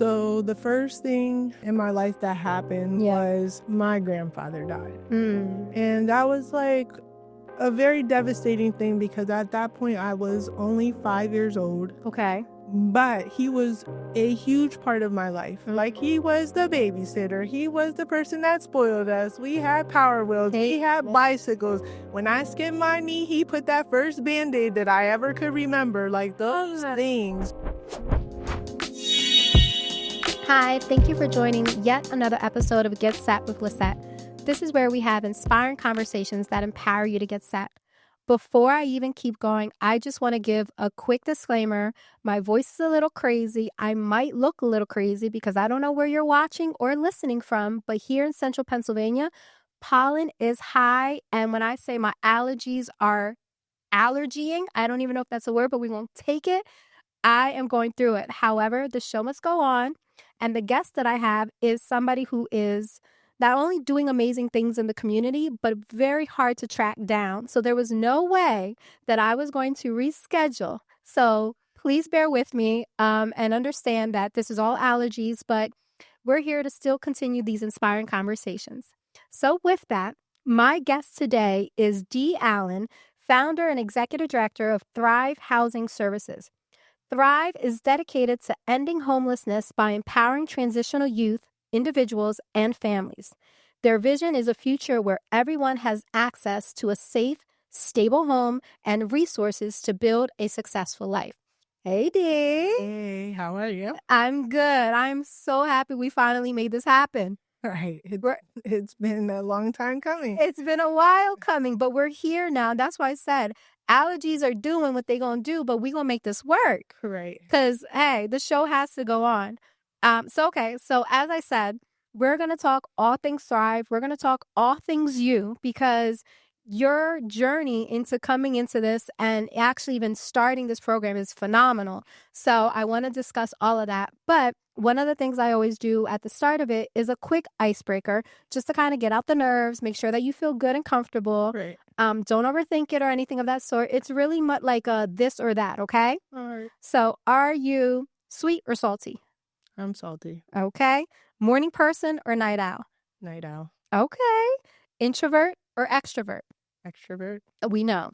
So the first thing in my life that happened was my grandfather died. And that was like a very devastating thing because at that point I was only 5 years old. Okay. But he was a huge part of my life. Like, he was the babysitter. He was the person that spoiled us. We had Power Wheels. We had bicycles. When I skinned my knee, he put that first Band-Aid that I ever could remember. Like, those things. Hi, thank you for joining yet another episode of Get Set with Lissette. This is where we have inspiring conversations that empower you to get set. Before I even keep going, I just want to give a quick disclaimer. My voice is a little crazy. I might look a little crazy because I don't know where you're watching or listening from, but here in central Pennsylvania, pollen is high. And when I say my allergies are allergying, I don't even know if that's a word, but we won't take it. I am going through it. However, the show must go on. And the guest that I have is somebody who is not only doing amazing things in the community, but very hard to track down. So there was no way that I was going to reschedule. So please bear with me and understand that this is all allergies, but we're here to still continue these inspiring conversations. So with that, my guest today is Dee Allen, founder and executive director of Thrive Housing Services. Thrive is dedicated to ending homelessness by empowering transitional youth, individuals, and families. Their vision is a future where everyone has access to a safe, stable home and resources to build a successful life. Hey, Dee. Hey, how are you? I'm good. I'm so happy we finally made this happen. Right. It's been a long time coming. It's been a while coming, but we're here now. That's why I said allergies are doing what they're going to do, but we're going to make this work. Right. Because, hey, the show has to go on. So as I said, we're going to talk all things Thrive. We're going to talk all things you, because your journey into coming into this and actually even starting this program is phenomenal. So I want to discuss all of that. But one of the things I always do at the start of it is a quick icebreaker, just to kind of get out the nerves, make sure that you feel good and comfortable. Right. Don't overthink it or anything of that sort. It's really much like a this or that, okay? All right. So are you sweet or salty? I'm salty. Okay. Morning person or night owl? Night owl. Okay. Introvert or extrovert? Extrovert. We know.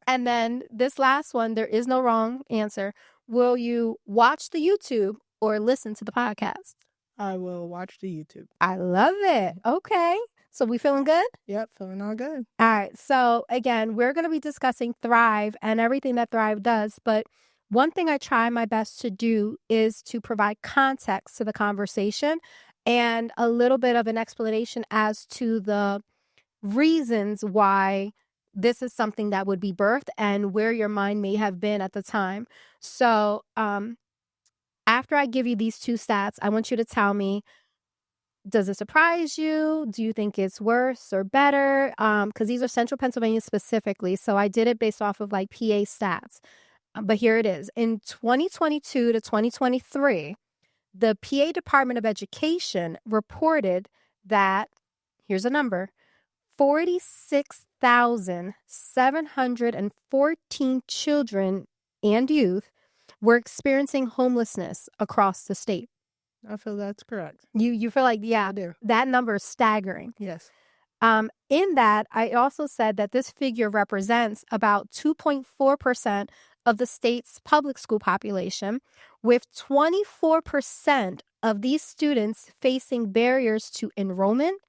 And then this last one, there is no wrong answer. Will you watch the YouTube or listen to the podcast? I will watch the YouTube. I love it. Okay. So we feeling good? Yep, feeling all good. All right. So again, we're going to be discussing Thrive and everything that Thrive does. But one thing I try my best to do is to provide context to the conversation and a little bit of an explanation as to the reasons why this is something that would be birthed and where your mind may have been at the time. So after I give you these two stats, I want you to tell me, does it surprise you? Do you think it's worse or better? Because these are central Pennsylvania specifically. So I did it based off of like PA stats. But here it is. In 2022 to 2023, the PA Department of Education reported that, here's a number, 46,714 children and youth were experiencing homelessness across the state. I feel that's correct. You feel like, yeah, I do. that number is staggering. Yes. In that, I also said that this figure represents about 2.4% of the state's public school population, with 24% of these students facing barriers to enrollment,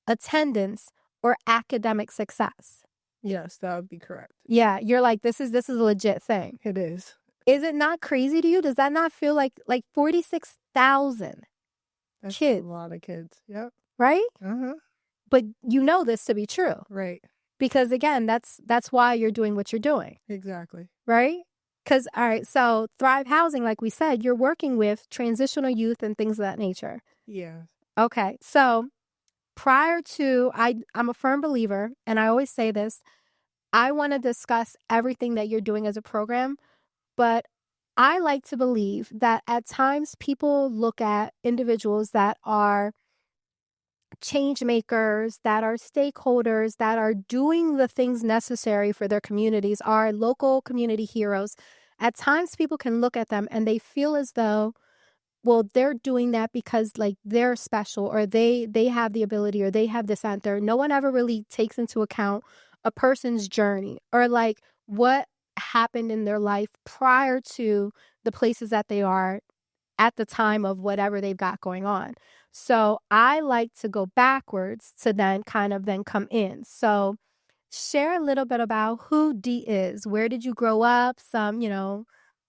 attendance, or academic success. Yes, that would be correct. Yeah, you're like, this is a legit thing. It is. Is it not crazy to you? Does that not feel like 46,000 That's kids? A lot of kids. Yep. Right? Uh-huh. But you know this to be true. Right. Because again, that's why you're doing what you're doing. Exactly. Right? Because, all right, so Thrive Housing, like we said, you're working with transitional youth and things of that nature. Yeah. Okay. So prior to, I'm a firm believer, and I always say this, I want to discuss everything that you're doing as a program, but I like to believe that at times people look at individuals that are change makers, that are stakeholders, that are doing the things necessary for their communities, are local community heroes. At times people can look at them and they feel as though well, they're doing that because like they're special or they have the ability or they have this out there. No one ever really takes into account a person's journey or like what happened in their life prior to the places that they are at the time of whatever they've got going on. So I like to go backwards to then kind of then come in. So share a little bit about who Dee is. Where did you grow up? Some,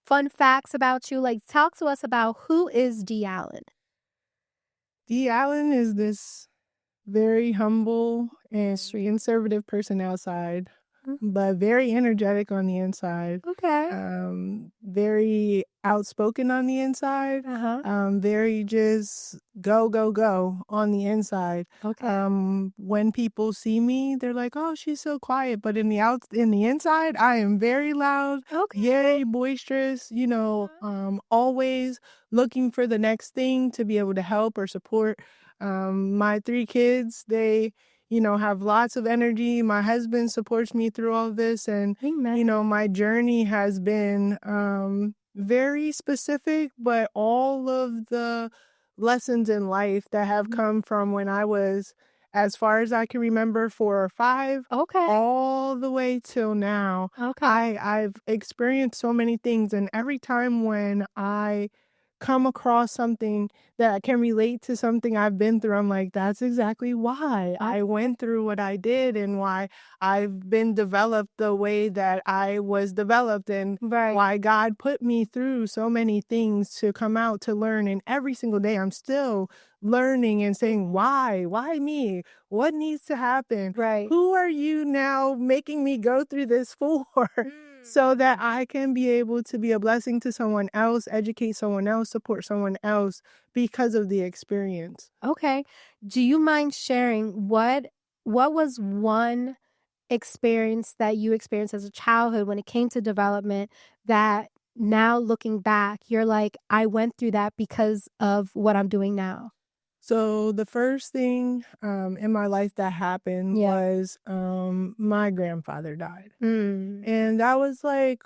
fun facts about you. Like talk to us about who is Dee Allen. Dee Allen is this very humble and conservative person outside, but very energetic on the inside. Okay. Very outspoken on the inside. Very just go, go, go on the inside. Okay. When people see me, they're like, "Oh, she's so quiet," but in the inside, I am very loud, very boisterous. Always looking for the next thing to be able to help or support. My 3 kids, they have lots of energy. My husband supports me through all of this. And, Amen. my journey has been very specific, but all of the lessons in life that have come from when I was, as far as I can remember, 4 or 5, Okay. all the way till now. Okay. I've experienced so many things. And every time when I come across something that can relate to something I've been through, I'm like, that's exactly why I went through what I did and why I've been developed the way that I was developed and why God put me through so many things to come out to learn. And every single day I'm still learning and saying, why me? What needs to happen? Who are you now making me go through this for? So that I can be able to be a blessing to someone else, educate someone else, support someone else because of the experience. Okay. Do you mind sharing what was one experience that you experienced as a childhood when it came to development that now looking back, you're like, I went through that because of what I'm doing now? So the first thing in my life that happened was my grandfather died. And that was like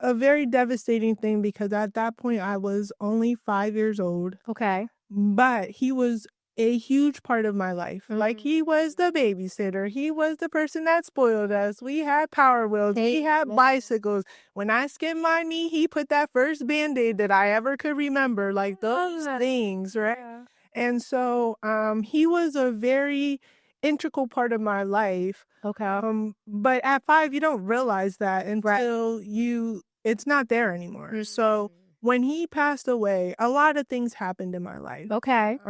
a very devastating thing because at that point I was only 5 years old. Okay. But he was a huge part of my life. Like he was the babysitter. He was the person that spoiled us. We had power wheels. We had bicycles. When I skinned my knee, he put that first Band-Aid that I ever could remember. Like those things, right? Yeah. And so he was a very integral part of my life. Okay. But at 5, you don't realize that until it's not there anymore. So when he passed away, a lot of things happened in my life. Okay.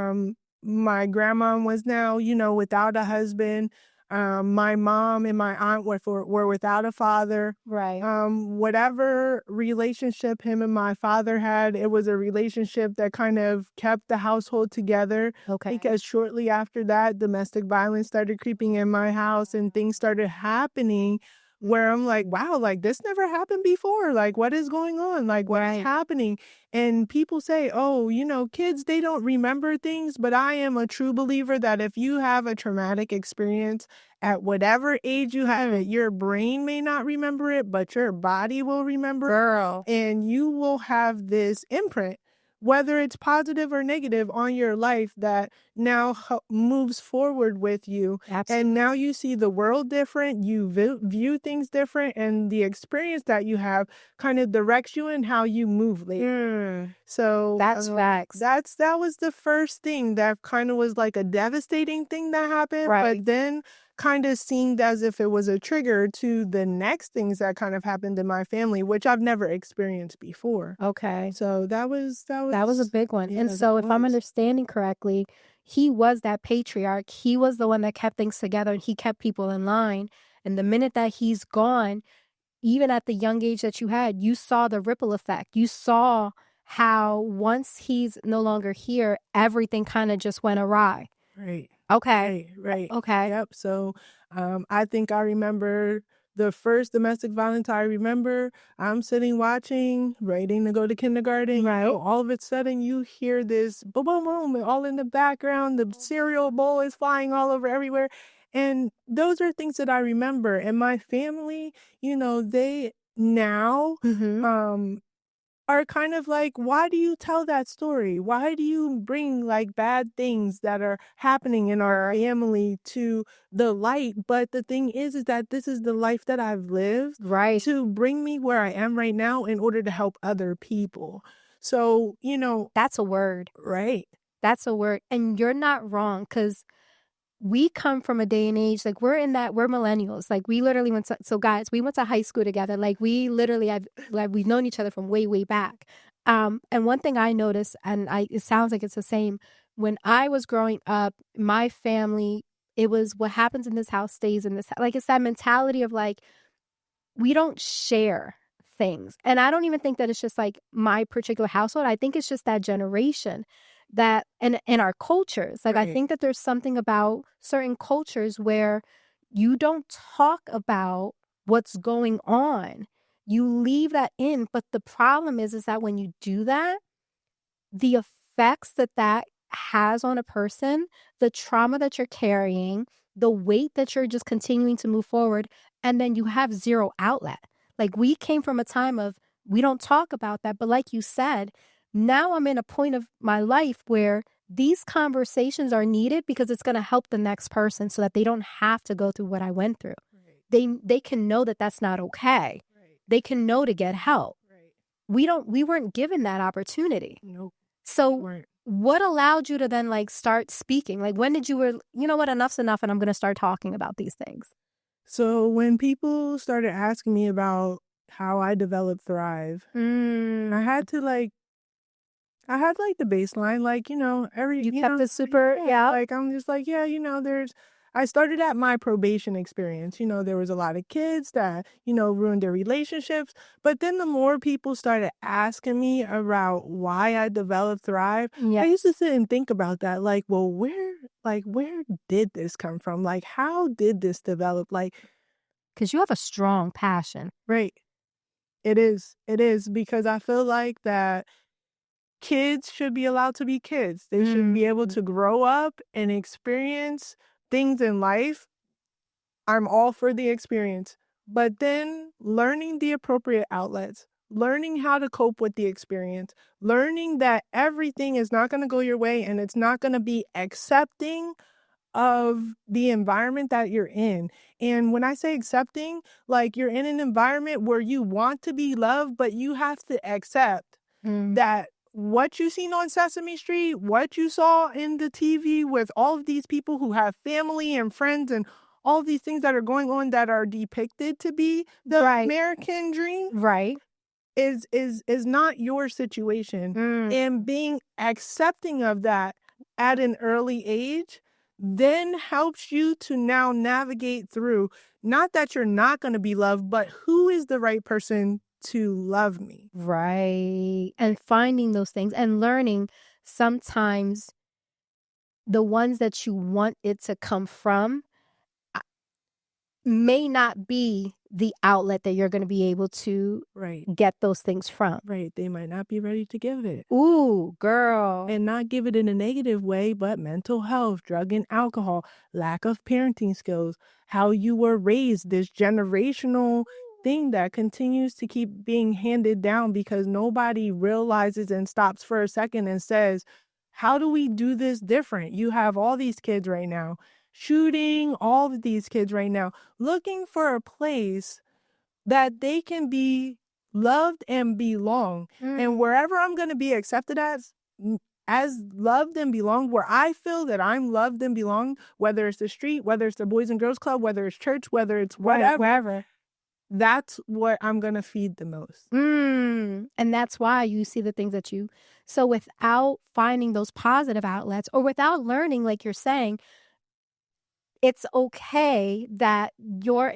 My grandma was now, without a husband. My mom and my aunt were without a father. Whatever relationship him and my father had, it was a relationship that kind of kept the household together. Because shortly after that, domestic violence started creeping in my house and things started happening where I'm like, wow, like this never happened before. Like, what is going on? Like, what's happening? And people say, oh, kids, they don't remember things. But I am a true believer that if you have a traumatic experience at whatever age you have it, your brain may not remember it, but your body will remember. Girl. And you will have this imprint, whether it's positive or negative, on your life that now moves forward with you. Absolutely. And now you see the world different, you view things different, and the experience that you have kind of directs you in how you move later. So that's facts. That was the first thing that kind of was like a devastating thing that happened, but then kind of seemed as if it was a trigger to the next things that kind of happened in my family, which I've never experienced before. Okay. So that was a big one. Yeah, and so if I'm understanding correctly, he was that patriarch. He was the one that kept things together and he kept people in line. And the minute that he's gone, even at the young age that you had, you saw the ripple effect. You saw how once he's no longer here, everything kind of just went awry. Right. Okay. Right. Okay. Yep. So I think I remember the first domestic violence I remember. I'm sitting watching, waiting to go to kindergarten. All of a sudden you hear this boom, boom, boom, all in the background. The cereal bowl is flying all over everywhere. And those are things that I remember. And my family, they now are kind of like, why do you tell that story? Why do you bring like bad things that are happening in our family to the light? But the thing is that this is the life that I've lived Right. to bring me where I am right now in order to help other people. So, That's a word. right. That's a word. And you're not wrong, because we come from a day and age, like we're millennials. Like we literally so guys, we went to high school together. Like we literally we've known each other from way, way back. And one thing I noticed, and it sounds like it's the same, when I was growing up, my family, it was what happens in this house stays in this house. Like it's that mentality of like, we don't share things. And I don't even think that it's just like my particular household. I think it's just that generation that, and in our cultures, like I Right. think that there's something about certain cultures where you don't talk about what's going on. You leave that in. But the problem is that when you do that, the effects that has on a person, the trauma that you're carrying, the weight that you're just continuing to move forward, and then you have zero outlet. Like we came from a time of, we don't talk about that. But like you said, now I'm in a point of my life where these conversations are needed because it's going to help the next person so that they don't have to go through what I went through. Right. They can know that that's not okay. Right. They can know to get help. Right. We weren't given that opportunity. Nope. So Right. what allowed you to then like start speaking? Like when did you you know what, enough's enough and I'm going to start talking about these things? So when people started asking me about how I developed Thrive, I had to I had the baseline, You kept it super, yeah. like I'm just like, yeah, I started at my probation experience. There was a lot of kids that, ruined their relationships. But then the more people started asking me about why I developed Thrive, Yeah. I used to sit and think about that. Like, well, where did this come from? Like, how did this develop? Like, Because you have a strong passion. right. It is. It is because I feel like that kids should be allowed to be kids. They should be able to grow up and experience things in life. I'm all for the experience. But then learning the appropriate outlets, learning how to cope with the experience, learning that everything is not going to go your way and it's not going to be accepting of the environment that you're in. And when I say accepting, like you're in an environment where you want to be loved, but you have to accept that what you seen on Sesame Street, what you saw in the TV with all of these people who have family and friends and all these things that are going on that are depicted to be the American dream, Right. is not your situation. And being accepting of that at an early age then helps you to now navigate through, not that you're not going to be loved, but who is the right person to love me. Right. And finding those things and learning sometimes the ones that you want it to come from may not be the outlet that you're going to be able to get those things from. Right. They might not be ready to give it. Ooh, girl. And not give it in a negative way, but mental health, drug and alcohol, lack of parenting skills, how you were raised, this generational thing that continues to keep being handed down because nobody realizes and stops for a second and says, how do we do this different? You have all these kids right now shooting, all of these kids right now looking for a place that they can be loved and belong. And wherever I'm going to be accepted as loved and belong, where I feel that I'm loved and belong, whether it's the street, whether it's the Boys and Girls Club, whether it's church, whether it's wherever, that's what I'm going to feed the most. And that's why you see the things that so without finding those positive outlets or without learning, like you're saying, it's okay that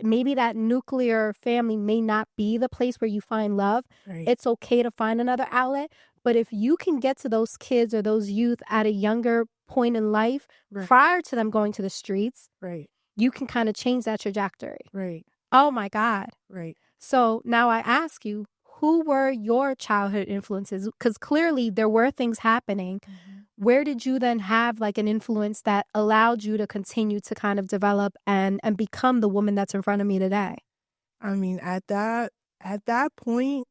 maybe that nuclear family may not be the place where you find love. Right. It's okay to find another outlet. But if you can get to those kids or those youth at a younger point in life, prior to them going to the streets, you can kind of change that trajectory. Right. Oh my God. Right. So now I ask you, who were your childhood influences? Because clearly there were things happening. Where did you then have like an influence that allowed you to continue to kind of develop and become the woman that's in front of me today? I mean, at that point,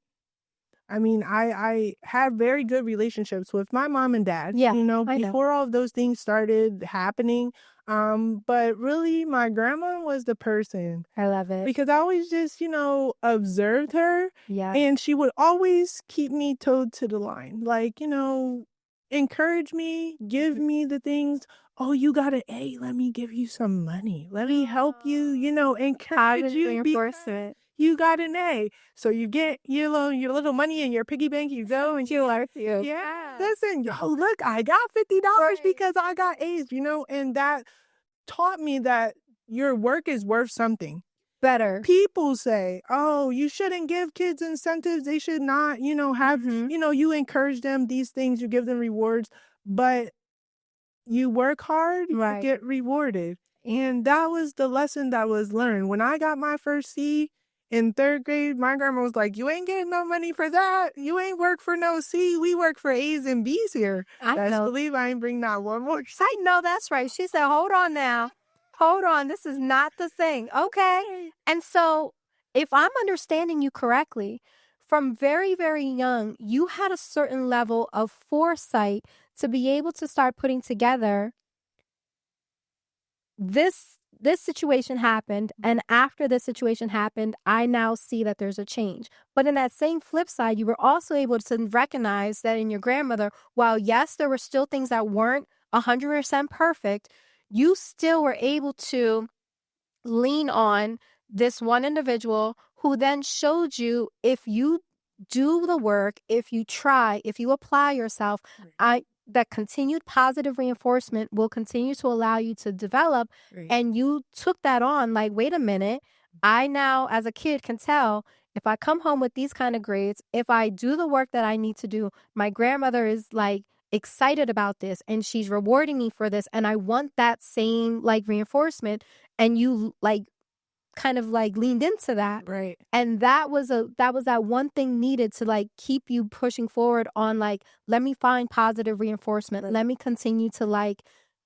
I mean, I had very good relationships with my mom and dad, Yeah, you know, I know. before all of those things started happening. But really my grandma was the person I love it. because I always just, you know, observed her Yeah. and she would always keep me toed to the line. Like, you know, encourage me, give me the things. Oh, you got an A. Let me give you some money. Let me help you, you know, encourage you because reinforcement. you got an A. So you get your little money in your piggy bank. You go and You are too. yeah, listen, yo, look, I got $50 Right. because I got A's, you know, and that taught me that your work is worth something. Better. People say, oh, you shouldn't give kids incentives. They should not, you know, have, you know, you encourage them these things, you give them rewards, but you work hard, you Right. get rewarded. And that was the lesson that was learned. When I got my first C in 3rd grade, my grandma was like, you ain't getting no money for that. You ain't work for no C. We work for A's and B's here. I Best know. believe I ain't bring not one more. I know that's right. She said, hold on now. Hold on. This is not the thing. Okay. And so if I'm understanding you correctly, from very, very young, you had a certain level of foresight to be able to start putting together this situation happened, and after this situation happened, I now see that there's a change. But in that same flip side, you were also able to recognize that in your grandmother, while yes, there were still things that weren't 100% perfect, you still were able to lean on this one individual who then showed you, if you do the work, if you try, if you apply yourself, that continued positive reinforcement will continue to allow you to develop. Right. And you took that on like, wait a minute, I now as a kid can tell if I come home with these kind of grades, if I do the work that I need to do, my grandmother is like excited about this and she's rewarding me for this. And I want that same like reinforcement. And you like kind of like leaned into that. Right. And that was that one thing needed to like keep you pushing forward on like, let me find positive reinforcement. Right. Let me continue to like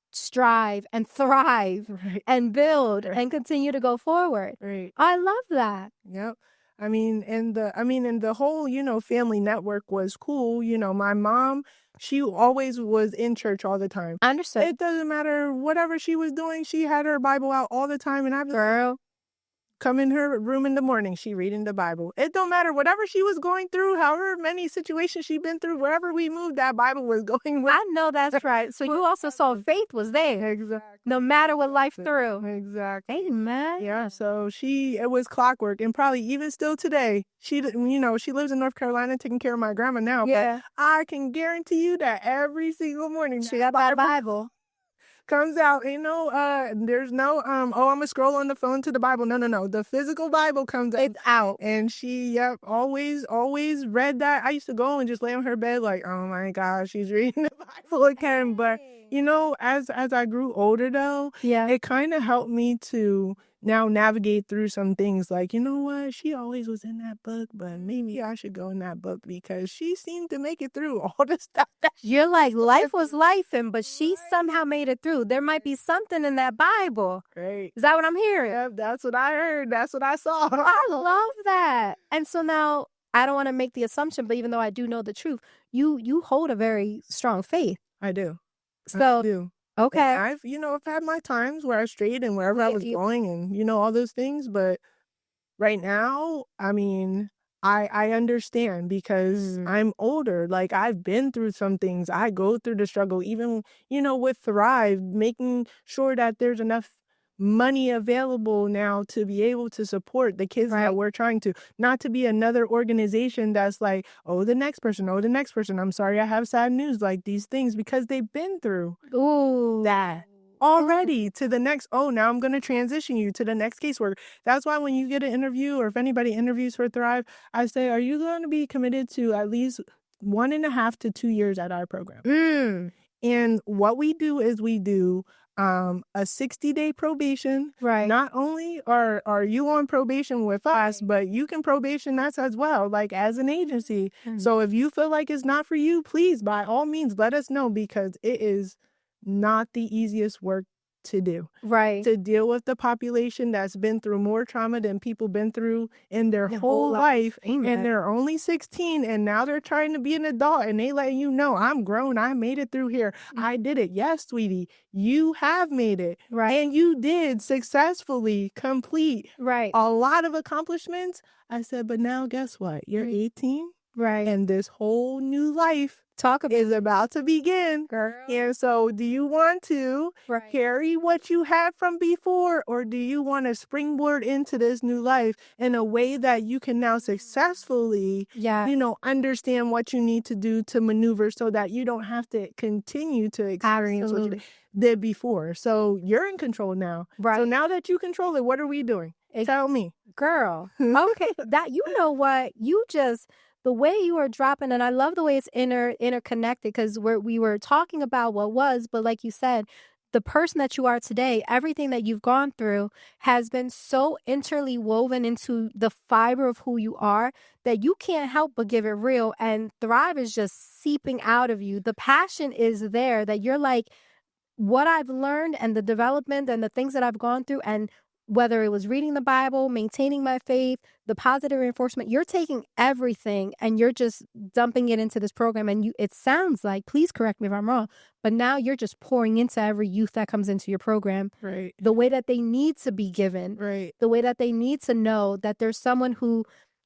strive and thrive Right. and build Right. and continue to go forward. Right. I love that. Yep. I mean, and the whole, you know, family network was cool. You know, my mom, she always was in church all the time. Understood. It doesn't matter whatever she was doing. She had her Bible out all the time. And I was Girl. come in her room in the morning, she reading the Bible. It don't matter whatever she was going through, however many situations she'd been through, wherever we moved, that Bible was going with. I know that's right. So you also saw faith was there. Exactly. No matter what life threw. Exactly. Amen. Yeah, so it was clockwork, and probably even still today, she lives in North Carolina taking care of my grandma now. Yeah. But I can guarantee you that every single morning She got that Bible. comes out, you know, there's no, I'm gonna scroll on the phone to the Bible. No. The physical Bible comes out. It's out. And she, always read that. I used to go and just lay on her bed like, oh my gosh, she's reading the Bible again. But, you know, as I grew older though, Yeah. it kind of helped me to now navigate through some things like, you know what, she always was in that book, but maybe I should go in that book because she seemed to make it through all the stuff that You're like, life was lifing, but she somehow made it through. There might be something in that Bible. Right. Is that what I'm hearing? Yep, that's what I heard. That's what I saw. I love that. And so now, I don't want to make the assumption, but even though I do know the truth, you hold a very strong faith. I do. So, I do. okay. And I've had my times where I strayed and wherever I was going and, you know, all those things. But right now, I mean, I understand because I'm older. Like, I've been through some things. I go through the struggle, even, you know, with Thrive, making sure that there's enough money available now to be able to support the kids that we're trying to, not to be another organization that's like, oh, the next person. I'm sorry, I have sad news, like these things, because they've been through that already to the next, now I'm going to transition you to the next caseworker. That's why when you get an interview or if anybody interviews for Thrive, I say, are you going to be committed to at least 1.5 to 2 years at our program? And what we do is we do a 60-day probation. Right. Not only are you on probation with us, but you can probation us as well, like as an agency. So if you feel like it's not for you, please, by all means, let us know because it is not the easiest work to do. Right. To deal with the population that's been through more trauma than people been through in their whole life. And they're only 16 and now they're trying to be an adult and they let you know, I'm grown. I made it through here. I did it. Yes, sweetie, you have made it. Right. And you did successfully complete a lot of accomplishments. I said, but now guess what? You're 18. Right. And this whole new life is about to begin. Girl. And so do you want to carry what you had from before, or do you want to springboard into this new life in a way that you can now successfully, understand what you need to do to maneuver so that you don't have to continue to experience what you did before. So you're in control now. Right. So now that you control it, what are we doing? Tell me. Girl. Okay. You know what? The way you are dropping, and I love the way it's interconnected, because we were talking about what was, but like you said, the person that you are today, everything that you've gone through has been so interly woven into the fiber of who you are that you can't help but give it real. And Thrive is just seeping out of you. The passion is there that you're like, what I've learned and the development and the things that I've gone through, and whether it was reading the Bible, maintaining my faith, the positive reinforcement, you're taking everything and you're just dumping it into this program. And it sounds like, please correct me if I'm wrong, but now you're just pouring into every youth that comes into your program. Right. The way that they need to be given. Right. The way that they need to know that there's someone who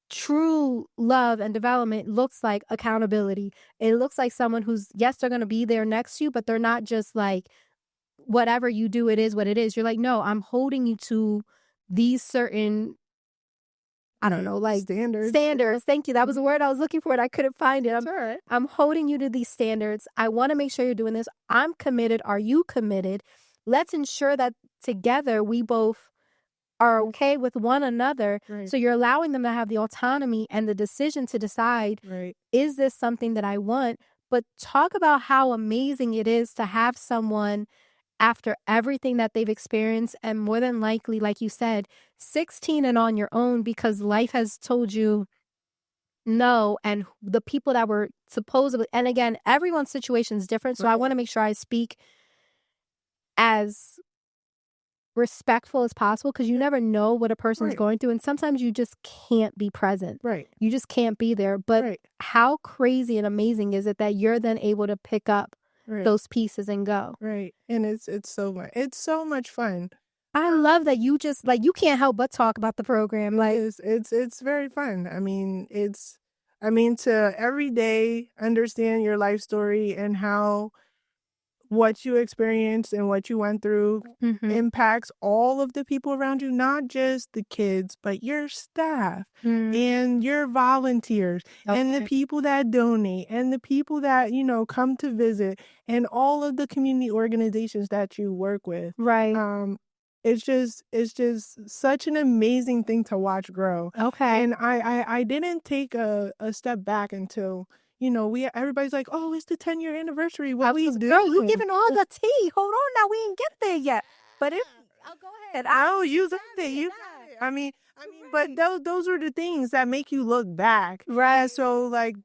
true love and development looks like accountability. It looks like someone who's, yes, they're going to be there next to you, but they're not just like, whatever you do, it is what it is. You're like, no, I'm holding you to these certain, I don't know, like standards. Thank you. That was the word I was looking for and I couldn't find it. I'm holding you to these standards. I want to make sure you're doing this. I'm committed. Are you committed? Let's ensure that together we both are okay with one another. Right. So you're allowing them to have the autonomy and the decision to decide, is this something that I want? But talk about how amazing it is to have someone after everything that they've experienced, and more than likely, like you said, 16 and on your own, because life has told you no, and the people that were supposedly, and again, everyone's situation is different, so I want to make sure I speak as respectful as possible, because you never know what a person's going through, and sometimes you just can't be present. You just can't be there. But how crazy and amazing is it that you're then able to pick up those pieces and go. And it's so much fun. I love that you just like, you can't help but talk about the program. Like it's very fun. I mean, to every day understand your life story and how what you experienced and what you went through impacts all of the people around you, not just the kids, but your staff and your volunteers and the people that donate and the people that, come to visit and all of the community organizations that you work with. It's just such an amazing thing to watch grow. And I didn't take a step back until everybody's like, oh, it's the 10-year anniversary. What we do? Girl, you giving all the tea. Hold on now. We ain't get there yet. But I'll go ahead. I'll use it. You got it. I mean, but those are the things that make you look back. So like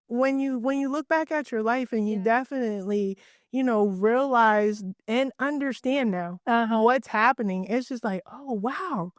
when you look back at your life and you definitely, realize and understand now what's happening, it's just like, oh, wow.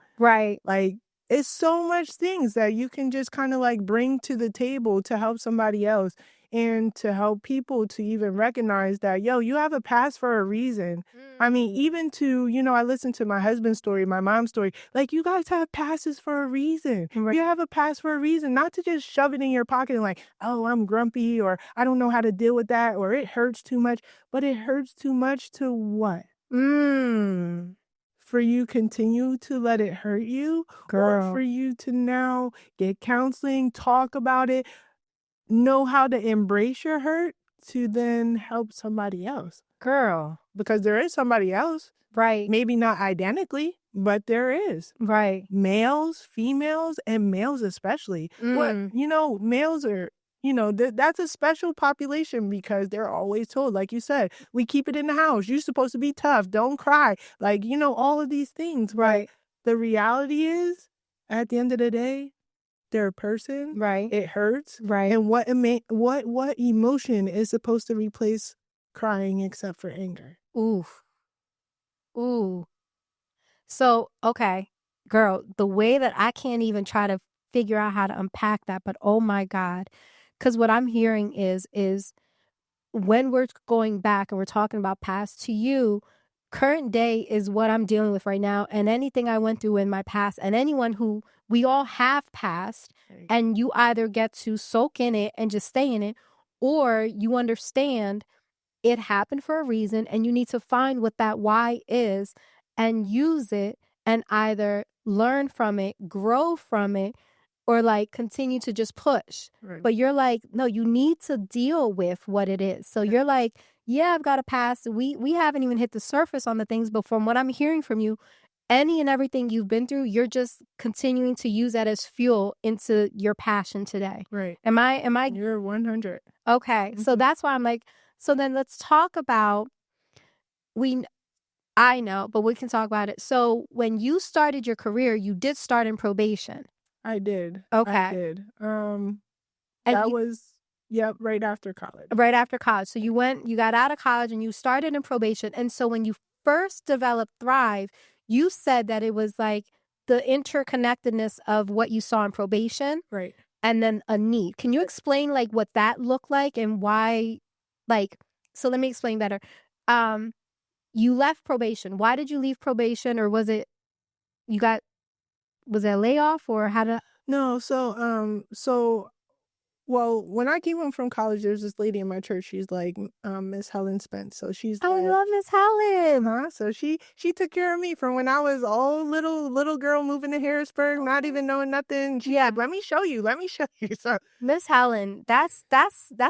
Like, it's so much things that you can just kind of like bring to the table to help somebody else and to help people to even recognize that, you have a past for a reason. I mean, even to, I listened to my husband's story, my mom's story, like you guys have passes for a reason. You have a past for a reason, not to just shove it in your pocket and like, oh, I'm grumpy or I don't know how to deal with that or it hurts too much, but it hurts too much to what? For you continue to let it hurt you, or for you to now get counseling, talk about it, know how to embrace your hurt to then help somebody else. Because there is somebody else. Maybe not identically, but there is. Males, females, and males especially. Males are, that's a special population because they're always told, like you said, we keep it in the house. You're supposed to be tough. Don't cry. Like, all of these things. But the reality is, at the end of the day, they're a person. It hurts. And what emotion is supposed to replace crying except for anger? Ooh. So, okay, girl, the way that I can't even try to figure out how to unpack that, but oh my God. Because what I'm hearing is when we're going back and we're talking about past to you, current day is what I'm dealing with right now. And anything I went through in my past, and anyone who we all have passed, and you either get to soak in it and just stay in it, or you understand it happened for a reason and you need to find what that why is and use it and either learn from it, grow from it, or like continue to just push. Right. But you're like, no, you need to deal with what it is. So you're like, yeah, I've got a past. We haven't even hit the surface on the things, but from what I'm hearing from you, any and everything you've been through, you're just continuing to use that as fuel into your passion today. Right. Am I You're 100. Okay. So that's why I'm like, so then let's talk about I know, but we can talk about it. So when you started your career, you did start in probation. I did. Okay. I did. And that was right after college. Right after college. So you got out of college and you started in probation. And so when you first developed Thrive, you said that it was like the interconnectedness of what you saw in probation. Right. And then a need. Can you explain like what that looked like and why, like, so let me explain better. You left probation. Why did you leave probation? Or was it was it a layoff or how did? No, well, when I came home from college, there's this lady in my church. She's like, Miss Helen Spence. So she's I like, love Miss Helen. So she took care of me from when I was all little girl moving to Harrisburg, not even knowing nothing. She had, let me show you. So Miss Helen, that's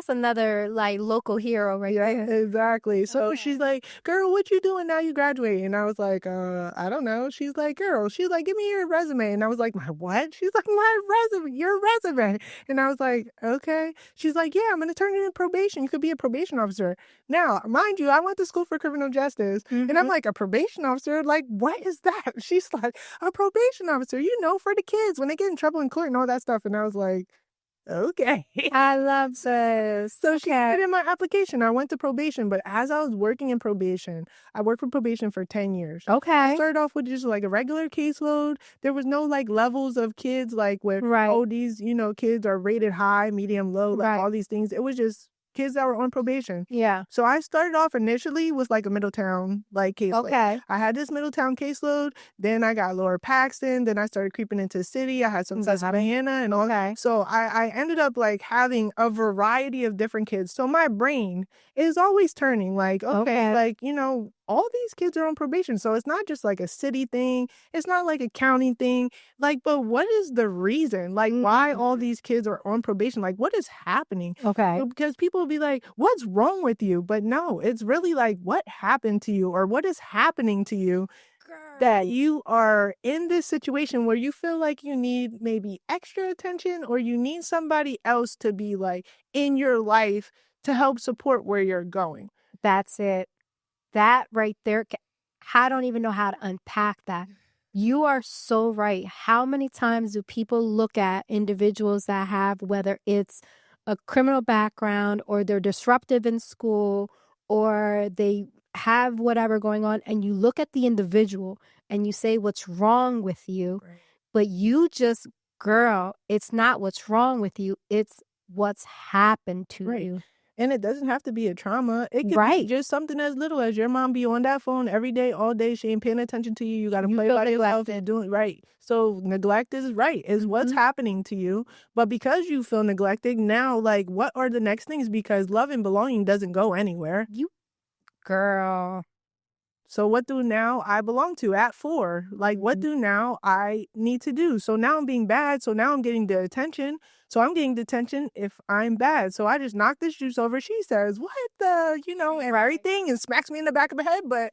another like local hero right there. Exactly. So she's like, girl, what you doing now you graduate? And I was like, I don't know. She's like, give me your resume. And I was like, my what? She's like, my resume, your resume. And I was like, okay. She's like, yeah, I'm going to turn it in probation. You could be a probation officer. Now, mind you, I went to school for criminal justice. Mm-hmm. And I'm like, a probation officer? Like, what is that? She's like, a probation officer, for the kids when they get in trouble in court and all that stuff. And I was like, okay. I love this. So she put in my application. I went to probation, but as I was working in probation, I worked for probation for 10 years. Okay. I started off with just like a regular caseload. There was no like levels of kids like where, these, kids are rated high, medium, low, like all these things. It was just kids that were on probation. Yeah. So I started off initially with like a Middletown like caseload. Okay. I had this Middletown caseload. Then I got Lower Paxton. Then I started creeping into the city. I had some Susquehanna and all that. So I ended up like having a variety of different kids. So my brain is always turning like, like, all these kids are on probation. So it's not just like a city thing. It's not like a county thing. Like, but what is the reason? Like, why all these kids are on probation? Like, what is happening? Okay. Because people will be like, what's wrong with you? But no, it's really like, what happened to you or what is happening to you that you are in this situation where you feel like you need maybe extra attention or you need somebody else to be like in your life to help support where you're going. That's it. That right there, I don't even know how to unpack that. You are so right. How many times do people look at individuals that have, whether it's a criminal background or they're disruptive in school or they have whatever going on, and you look at the individual and you say, what's wrong with you? Right. But you just, girl, it's not what's wrong with you. It's what's happened to you. And it doesn't have to be a trauma. It could be just something as little as your mom be on that phone every day, all day. She ain't paying attention to you. You got to play by yourself and doing right. So neglect is right, is what's happening to you. But because you feel neglected, now, like, what are the next things? Because love and belonging doesn't go anywhere. Girl. So what do now I belong to at 4? Like, what do now I need to do? So now I'm being bad. So now I'm getting the attention. So I'm getting detention if I'm bad. So I just knock this juice over. She says, what the, and everything, and smacks me in the back of the head. But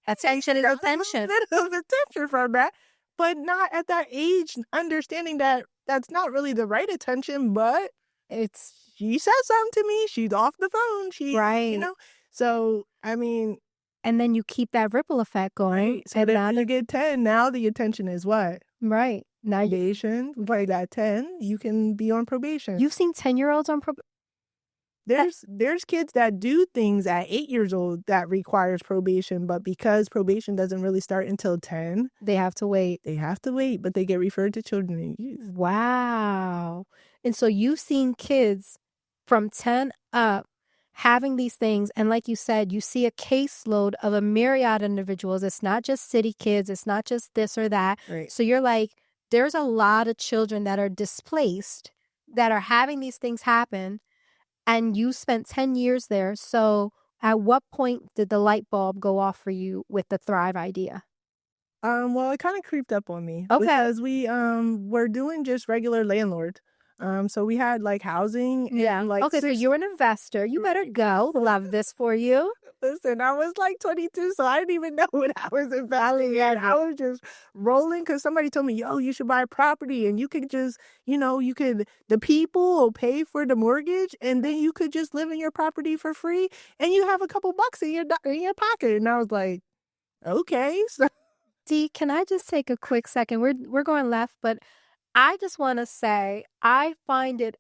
attention is attention. A little bit of attention from that. But not at that age, understanding that that's not really the right attention, but she says something to me. She's off the phone. Right. So, I mean. And then you keep that ripple effect going. Right. So then you get 10. Now the attention is what? Right. Now probation. By that 10, you can be on probation. You've seen 10-year-olds on probation? there's kids that do things at 8 years old that requires probation, but because probation doesn't really start until 10, They have to wait. but they get referred to children and youth. Wow. And so you've seen kids from 10 up having these things. And like you said, you see a caseload of a myriad of individuals. It's not just city kids. It's not just this or that. Right. So you're like, there's a lot of children that are displaced that are having these things happen. And you spent 10 years there. So at what point did the light bulb go off for you with the Thrive idea? Well, it kind of creeped up on me Okay. because we were doing just regular landlord. So we had like housing. Yeah. And, like, Okay, so you're an investor. You better go. Love this for you. Listen, I was like 22, so I didn't even know what I was investing in. I was just rolling because somebody told me, yo, you should buy a property and you could just, the people will pay for the mortgage and then you could just live in your property for free and you have a couple bucks in your pocket. And I was like, okay. So Dee, can I just take a quick second? We're going left, but I just want to say I find it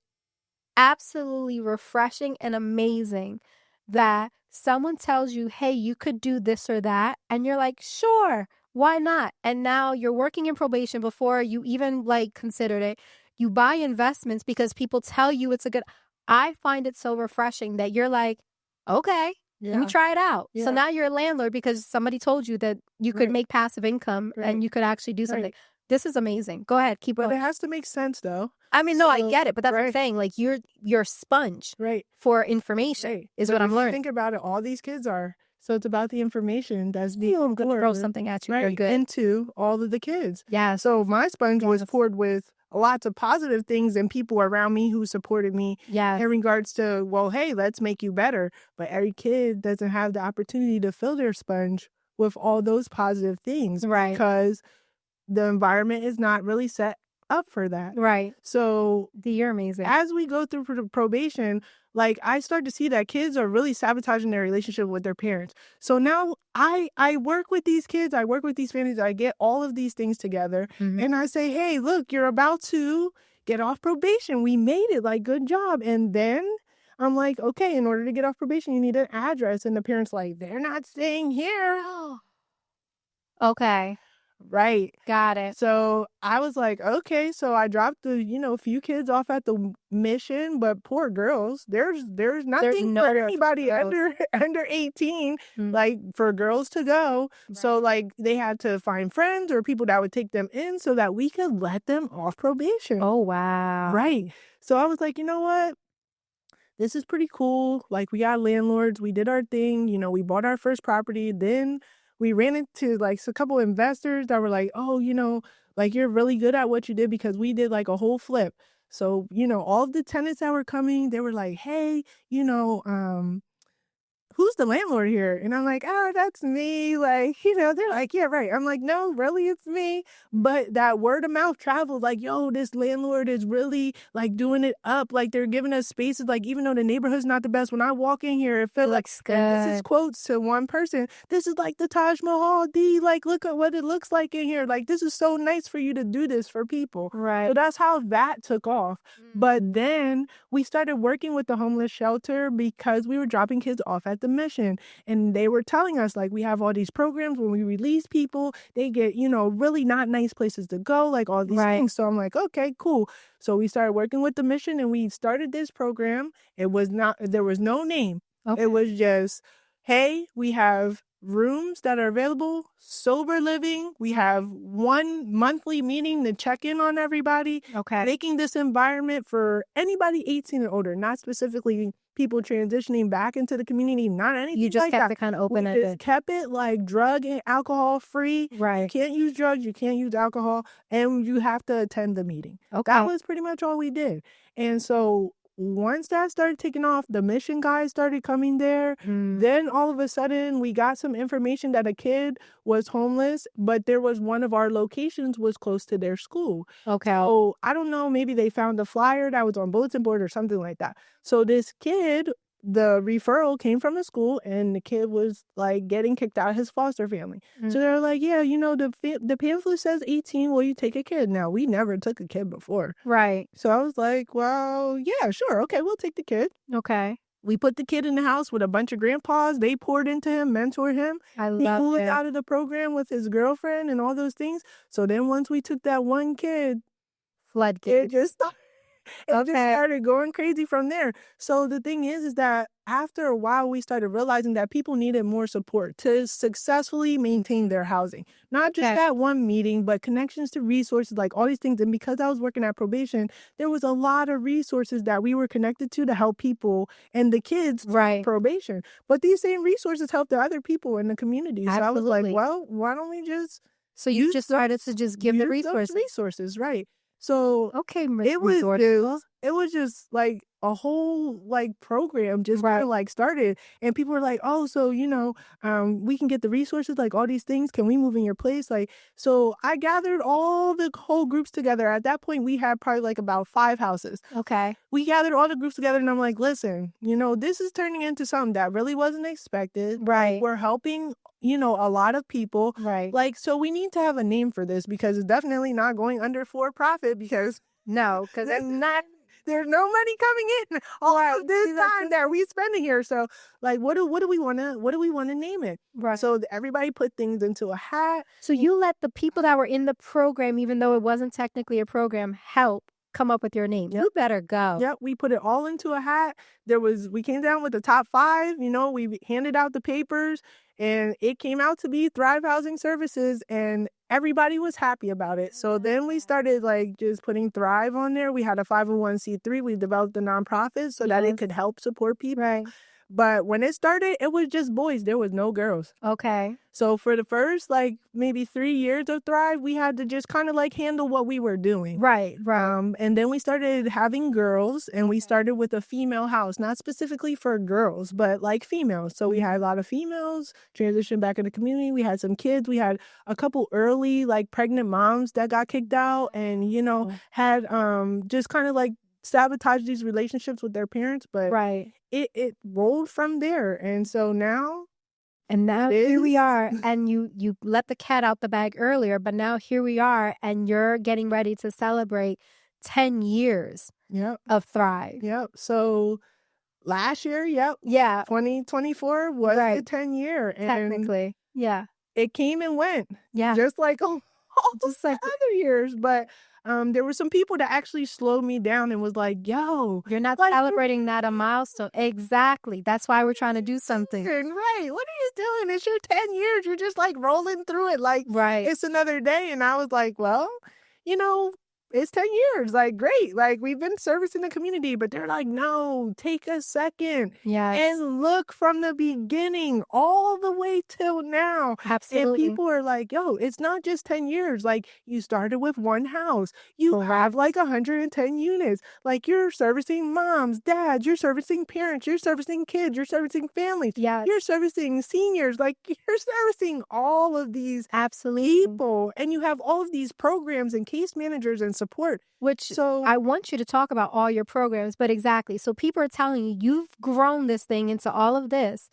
absolutely refreshing and amazing that someone tells you, hey, you could do this or that. And you're like, sure, why not? And now you're working in probation before you even like considered it. You buy investments because people tell you it's a good. I find it so refreshing that you're like, okay, let me try it out. Yeah. So now you're a landlord because somebody told you that you could make passive income and you could actually do something. This is amazing. Go ahead. Keep going. But it has to make sense, though. I mean, no, I get it. But that's what I'm saying. Like, you're a sponge for information is what I'm learning. Think about it. All these kids are. So it's about the information that's being throw something at you. You're good. Into all of the kids. Yeah. So my sponge was poured with lots of positive things and people around me who supported me in regards to, well, hey, let's make you better. But every kid doesn't have the opportunity to fill their sponge with all those positive things. Right. Because the environment is not really set up for that. Right. So you're amazing. As we go through probation, like I start to see that kids are really sabotaging their relationship with their parents. So now I work with these kids, I work with these families, I get all of these things together and I say, hey, look, you're about to get off probation. We made it, like, good job. And then I'm like, okay, in order to get off probation, you need an address. And the parents like, they're not staying here. Okay. Right. Got it. So I was like, okay. So I dropped the, few kids off at the mission, but poor girls, there's nothing for anybody under 18, like for girls to go. Right. So like they had to find friends or people that would take them in so that we could let them off probation. Oh, wow. Right. So I was like, you know what? This is pretty cool. Like we got landlords, we did our thing, we bought our first property, then we ran into like a couple investors that were like, oh, like you're really good at what you did because we did like a whole flip. So, all of the tenants that were coming, they were like, hey, who's the landlord here? And I'm like, oh, that's me. Like, they're like, yeah, right. I'm like, no, really, it's me. But that word of mouth traveled like, yo, this landlord is really like doing it up. Like they're giving us spaces. Like, even though the neighborhood's not the best, when I walk in here, it feels like, this is quotes to one person. This is like the Taj Mahal, Dee. Like, look at what it looks like in here. Like, this is so nice for you to do this for people. Right. So that's how that took off. But then we started working with the homeless shelter because we were dropping kids off at the mission, and they were telling us like we have all these programs when we release people, they get really not nice places to go, like all these things. So I'm like, okay, cool. So we started working with the mission and we started this program. There was no name. It was just, hey, we have rooms that are available, sober living. We have one monthly meeting to check in on everybody. Making this environment for anybody 18 and older, not specifically people transitioning back into the community, not anything. You just like kept that. It kind of open. We just kept it like drug and alcohol free. Right. You can't use drugs, you can't use alcohol, and you have to attend the meeting. That was pretty much all we did. And so once that started taking off, the mission guys started coming there. Then all of a sudden we got some information that a kid was homeless, but there was one of our locations was close to their school. So I don't know, maybe they found a flyer that was on bulletin board or something like that. So this kid, the referral came from the school and the kid was like getting kicked out of his foster family. So they're like, yeah, the pamphlet says 18, will you take a kid? Now, we never took a kid before. Right. So I was like, well, yeah, sure. Okay, we'll take the kid. Okay. We put the kid in the house with a bunch of grandpas. They poured into him, mentored him. I He love moved it. out of the program with his girlfriend and all those things. So then once we took that one kid, it Floodgates. just just Okay. started going crazy from there. So the thing is that after a while, we started realizing that people needed more support to successfully maintain their housing. Not just Okay. that one meeting, but connections to resources, like all these things. And because I was working at probation, there was a lot of resources that we were connected to help people and the kids through Right. probation. But these same resources help the other people in the community. So I was like, Absolutely. well, why don't we just So you use just those- started to just give the use those resources. resources, right? So Okay, it was resourceful. it was just like a whole like program just kind Right. of like started, and people were like, oh, so we can get the resources, like all these things, can we move in your place? Like, so I gathered all the whole groups together. At that point we had probably like about 5 houses. Okay. We gathered all the groups together, and I'm like, listen, this is turning into something that really wasn't expected. Right. We're helping a lot of people. Right. Like, so we need to have a name for this, because it's definitely not going under for profit, because No, because it's not. there's no money coming in all of this time that we spending here. So like, what do we want to name it? Right. So everybody put things into a hat. So you let the people that were in the program, even though it wasn't technically a program, help come up with your name. Yep. You better go. Yep, we put it all into a hat. We came down with the top 5, we handed out the papers, and it came out to be Thrive Housing Services, and everybody was happy about it. So then we started like just putting Thrive on there. We had a 501c3. We developed a nonprofit so that it could help support people. Right. But when it started, it was just boys. There was no girls. Okay. So for the first like maybe 3 years of Thrive, we had to just kind of like handle what we were doing. Right. Right. And then we started having girls, and we started with a female house, not specifically for girls, but like females. So we had a lot of females transition back in the community. We had some kids. We had a couple early like pregnant moms that got kicked out, and had just kind of like sabotage these relationships with their parents. But Right. it rolled from there, and so now. And now here we are, and you let the cat out the bag earlier, but now here we are, and you're getting ready to celebrate 10 years Yep. of Thrive. Yep. So last year, Yeah, 2024 was the Right. 10-year, and technically. Yeah. it came and went, Yeah. just like all Just like other years. But there were some people that actually slowed me down and was like, yo, you're not like, celebrating that a milestone. Exactly. That's why we're trying to do something. right, what are you doing? It's your 10 years. You're just like rolling through it like Right. it's another day. And I was like, well, it's 10 years. Like, great. Like, we've been servicing the community. But they're like, no, take a second Yes. and look from the beginning all the way till now. And Absolutely. people are like, yo, it's not just 10 years. Like, you started with one house. You have like 110 units. Like, you're servicing moms, dads, you're servicing parents, you're servicing kids, you're servicing families. Yes. You're servicing seniors. Like, you're servicing all of these Absolutely. people. And you have all of these programs and case managers and support. Which So I want you to talk about all your programs, but exactly. So people are telling you, you've grown this thing into all of this.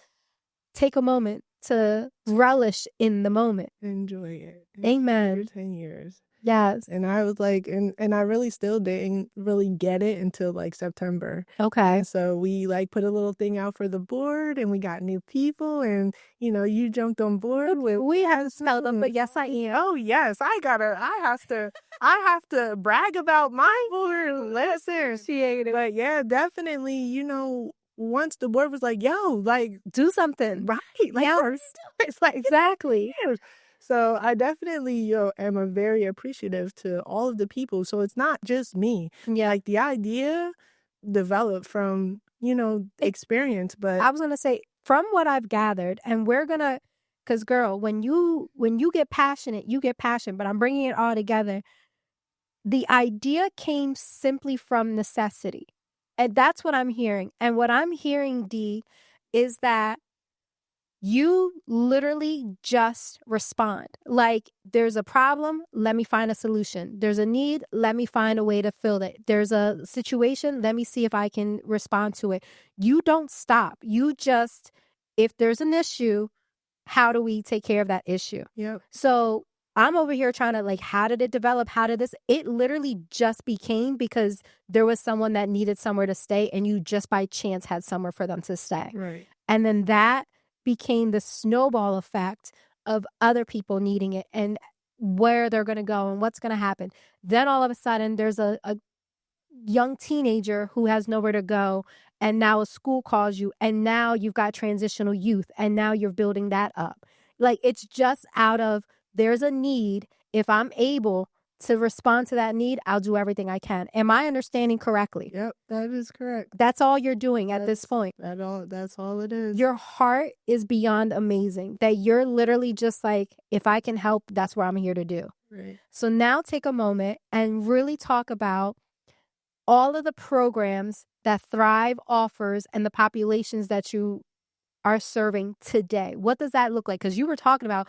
Take a moment to relish in the moment. enjoy it. Amen. Your 10 years. Yes. And I was like, and I really still didn't really get it until like September. Okay. And so we like put a little thing out for the board, and we got new people, and you jumped on board with. We haven't smelled them, but yes, I am. Oh yes, I have to brag about my board. Listen, but yeah, definitely, once the board was like, yo, like, Do something. right, like, Yes. it's like Exactly. years. So I definitely am a very appreciative to all of the people. So it's not just me. Yeah. Like, the idea developed from experience, but I was going to say, from what I've gathered, and we're going to, because girl, when you get passionate, you get passion, but I'm bringing it all together. The idea came simply from necessity. And that's what I'm hearing. And what I'm hearing, Dee, is that you literally just respond. Like, there's a problem, let me find a solution. There's a need, let me find a way to fill it. There's a situation, let me see if I can respond to it. You don't stop. You just, if there's an issue, how do we take care of that issue? Yep. So I'm over here trying to like, how did it develop? How did this? It literally just became because there was someone that needed somewhere to stay and you just by chance had somewhere for them to stay. Right. And then that became the snowball effect of other people needing it and where they're going to go and what's going to happen. Then all of a sudden there's a young teenager who has nowhere to go, and now a school calls you, and now you've got transitional youth, and now you're building that up. Like, it's just out of, there's a need. If I'm able to respond to that need, I'll do everything I can. Am I understanding correctly? Yep, that is correct. That's all you're doing at this point. That's all it is. Your heart is beyond amazing. That you're literally just like, if I can help, that's what I'm here to do. Right. So now take a moment and really talk about all of the programs that Thrive offers and the populations that you are serving today. What does that look like? Because you were talking about,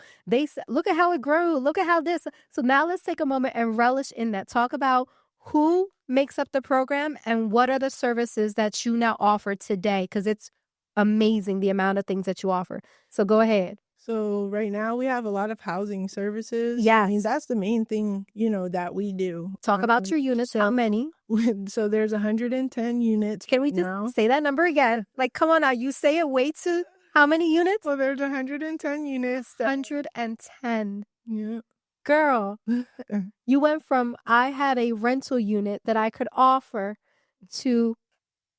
look at how it grew. Look at how this. So now let's take a moment and relish in that. Talk about who makes up the program and what are the services that you now offer today, because it's amazing the amount of things that you offer. So go ahead. So right now we have a lot of housing services. Yes. I mean, that's the main thing, that we do. Talk about your units. How many? So there's 110 units. Can we just say that number again? Like, come on now. You say it way too. How many units? Well, there's 110 units. 110. Yeah. Girl, you went from, I had a rental unit that I could offer to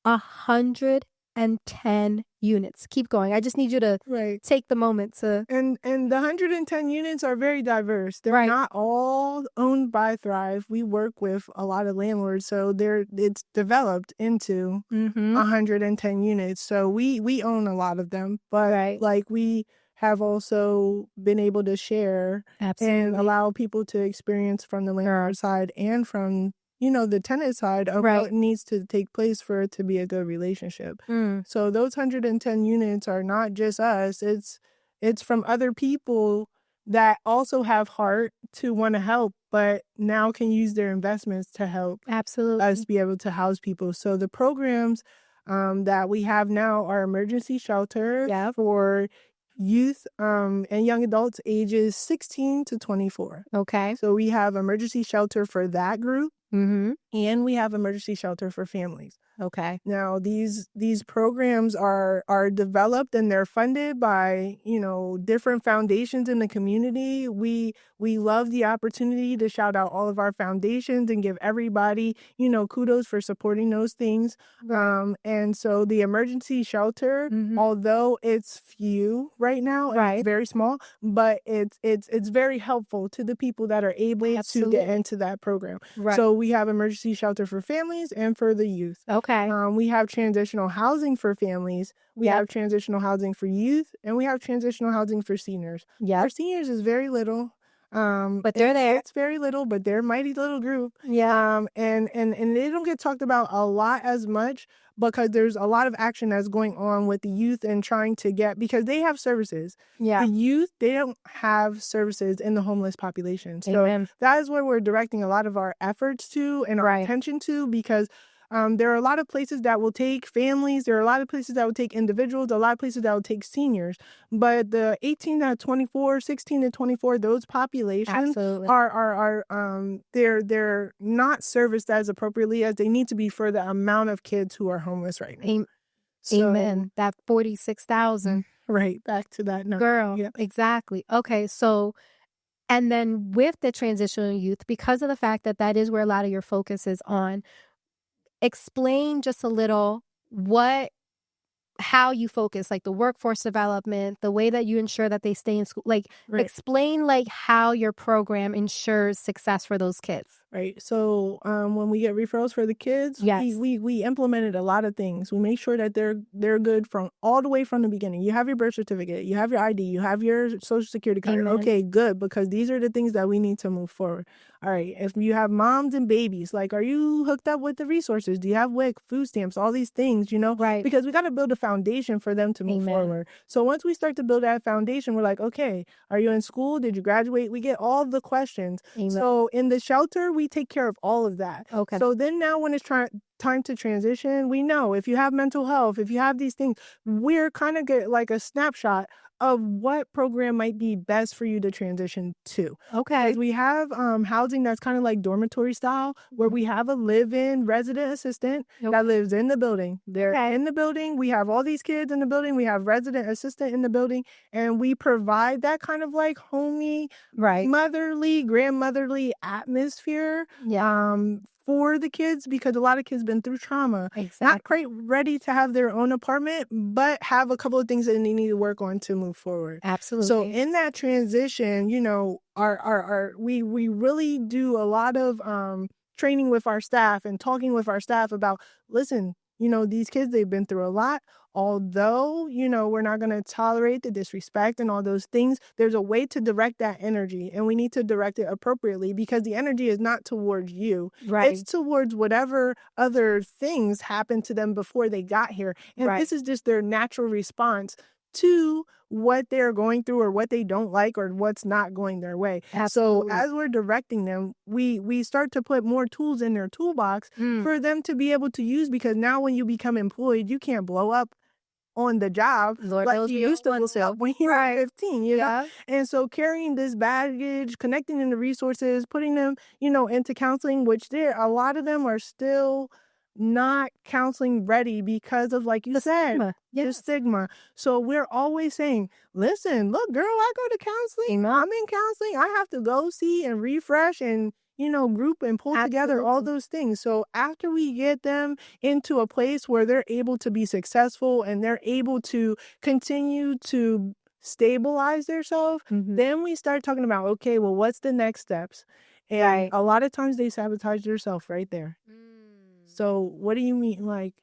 110 units. Keep going. I just need you to take the moment to. And the 110 units are very diverse. They're not all owned by Thrive. We work with a lot of landlords, so it's developed into 110 units. So we own a lot of them, but like we have also been able to share and allow people to experience from the landlord side and from the tenant side of what needs to take place for it to be a good relationship. So those 110 units are not just us. It's from other people that also have heart to want to help, but now can use their investments to help us be able to house people. So the programs that we have now are emergency shelter for youth and young adults ages 16 to 24. Okay. So we have emergency shelter for that group. And we have emergency shelter for families. Okay. Now these programs are developed and they're funded by different foundations in the community. We love the opportunity to shout out all of our foundations and give everybody kudos for supporting those things. And so the emergency shelter, although it's few right now, it's very small, but it's very helpful to the people that are able to get into that program. So we have emergency shelter for families and for the youth. Okay. We have transitional housing for families. We have transitional housing for youth, and we have transitional housing for seniors. Our seniors is very little. But they're there. It's very little, but they're a mighty little group. Yeah. And they don't get talked about a lot as much because there's a lot of action that's going on with the youth and trying to get, because they have services. Yeah. The youth, they don't have services in the homeless population. So that is where we're directing a lot of our efforts to and our attention to, because there are a lot of places that will take families. There are a lot of places that will take individuals, a lot of places that will take seniors. But the 18 to 24, 16 to 24, those populations are they're not serviced as appropriately as they need to be for the amount of kids who are homeless right now. Amen. That 46,000. Right. Back to that number. Girl. Yeah. Exactly. Okay. So, and then with the transitional youth, because of the fact that that is where a lot of your focus is on, explain just a little how you focus, like the workforce development, the way that you ensure that they stay in school, explain like how your program ensures success for those kids. Right. So when we get referrals for the kids, we implemented a lot of things. We make sure that they're good from all the way from the beginning. You have your birth certificate, you have your ID, you have your social security card. Amen. Okay, good, because these are the things that we need to move forward. All right. If you have moms and babies, like, are you hooked up with the resources? Do you have WIC, food stamps, all these things, Right. Because we got to build a foundation for them to move forward. So once we start to build that foundation, we're like, okay, are you in school? Did you graduate? We get all the questions. Amen. So in the shelter, we take care of all of that. Okay. So then now when it's time to transition, we know if you have mental health, if you have these things, we're kind of get like a snapshot of what program might be best for you to transition to. Okay. Because we have housing that's kind of like dormitory style, where we have a live-in resident assistant that lives in the building. They're in the building. We have all these kids in the building. We have resident assistant in the building, and we provide that kind of like homey, motherly, grandmotherly atmosphere for the kids, because a lot of kids been through trauma. Not quite ready to have their own apartment, but have a couple of things that they need to work on to move forward. Absolutely. So in that transition, you know, we really do a lot of training with our staff and talking with our staff about, listen, you know, these kids, they've been through a lot. Although, you know, we're not going to tolerate the disrespect and all those things, there's a way to direct that energy, and we need to direct it appropriately, because the energy is not towards you. It's towards whatever other things happened to them before they got here. And this is just their natural response to what they're going through, or what they don't like, or what's not going their way. Absolutely. So as we're directing them, we start to put more tools in their toolbox for them to be able to use, because now when you become employed, you can't blow up on the job like you used to blow up when you were 15, you know? And so carrying this baggage, connecting them to resources, putting them, you know, into counseling, which a lot of them are still not counseling ready because of, like you said, the stigma. So we're always saying, listen, look, girl, I go to counseling. I'm in counseling. I have to go see and refresh and, you know, group and pull together all those things. So after we get them into a place where they're able to be successful and they're able to continue to stabilize themselves, then we start talking about, okay, well, what's the next steps? And a lot of times they sabotage themselves right there. So what do you mean? Like,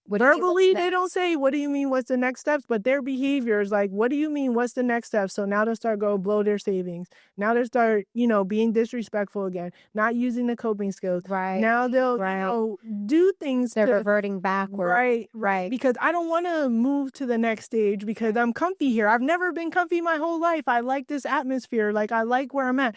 verbally, they don't say, what do you mean, what's the next steps? But their behavior is like, what do you mean, what's the next step? So now they'll start blow their savings. Now they'll start, you know, being disrespectful again, not using the coping skills. Now they'll you know, do things. They're reverting backward. Right. Because I don't want to move to the next stage because I'm comfy here. I've never been comfy my whole life. I like this atmosphere. Like, I like where I'm at.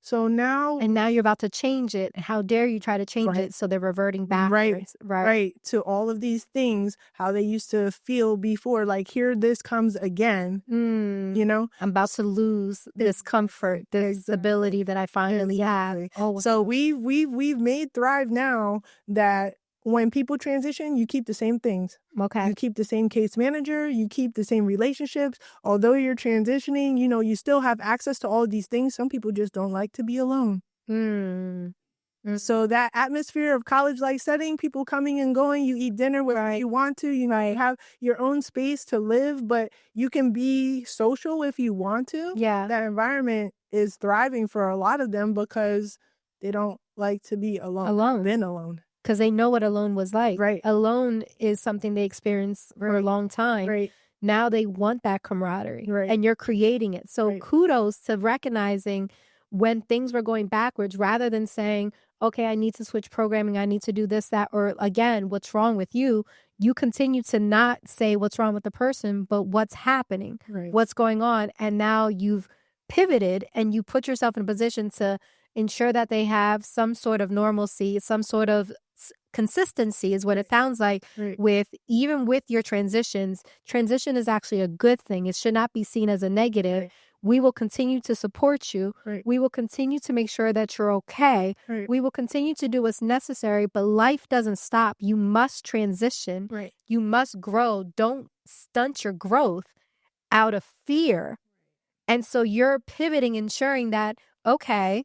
So now... And now you're about to change it. How dare you try to change it? So they're reverting backwards. Right. To all of these things, how they used to feel before. Like, here this comes again. You know? I'm about to lose this comfort, this ability that I finally have. So we've made Thrive now that when people transition, you keep the same things. You keep the same case manager, you keep the same relationships. Although you're transitioning, you know, you still have access to all of these things. Some people just don't like to be alone. So that atmosphere of college-like setting, people coming and going, you eat dinner wherever you want to, you might have your own space to live, but you can be social if you want to. That environment is thriving for a lot of them because they don't like to be alone. Been alone. Because they know what alone was like. Alone is something they experienced for a long time. Now they want that camaraderie. And you're creating it. So kudos to recognizing when things were going backwards, rather than saying, okay, I need to switch programming, I need to do this, that, or again, what's wrong with you? You continue to not say what's wrong with the person, but what's happening, what's going on. And now you've pivoted and you put yourself in a position to ensure that they have some sort of normalcy, some sort of consistency is what it sounds like even with your transitions. Transition is actually a good thing. It should not be seen as a negative. We will continue to support you. We will continue to make sure that you're okay. We will continue to do what's necessary, but life doesn't stop. You must transition. You must grow. Don't stunt your growth out of fear. And so you're pivoting, ensuring that, okay,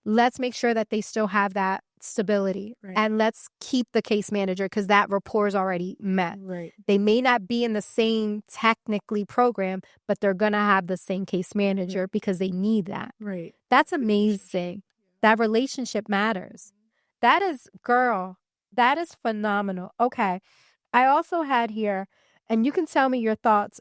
let's make sure that they still have that stability and let's keep the case manager because that rapport is already met. They may not be in the same technically program, but they're going to have the same case manager because they need that. That's amazing. That relationship matters. That is, girl, that is phenomenal. Okay. I also had here, and you can tell me your thoughts.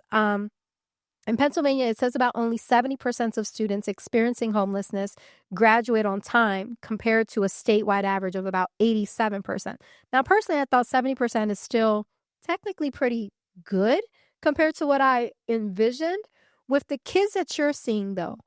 In Pennsylvania, it says about only 70% of students experiencing homelessness graduate on time compared to a statewide average of about 87%. Now, personally, I thought 70% is still technically pretty good compared to what I envisioned. With the kids that you're seeing, though,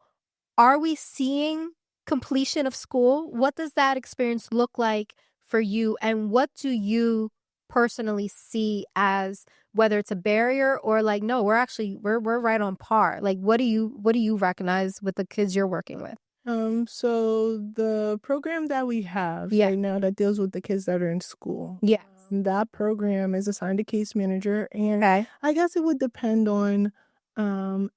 are we seeing completion of school? What does that experience look like for you, and what do you personally see as, whether it's a barrier or like, no, we're right on par? Like, what do you recognize with the kids you're working with? So the program that we have right now that deals with the kids that are in school. Yes. That program is assigned a case manager, and I guess it would depend on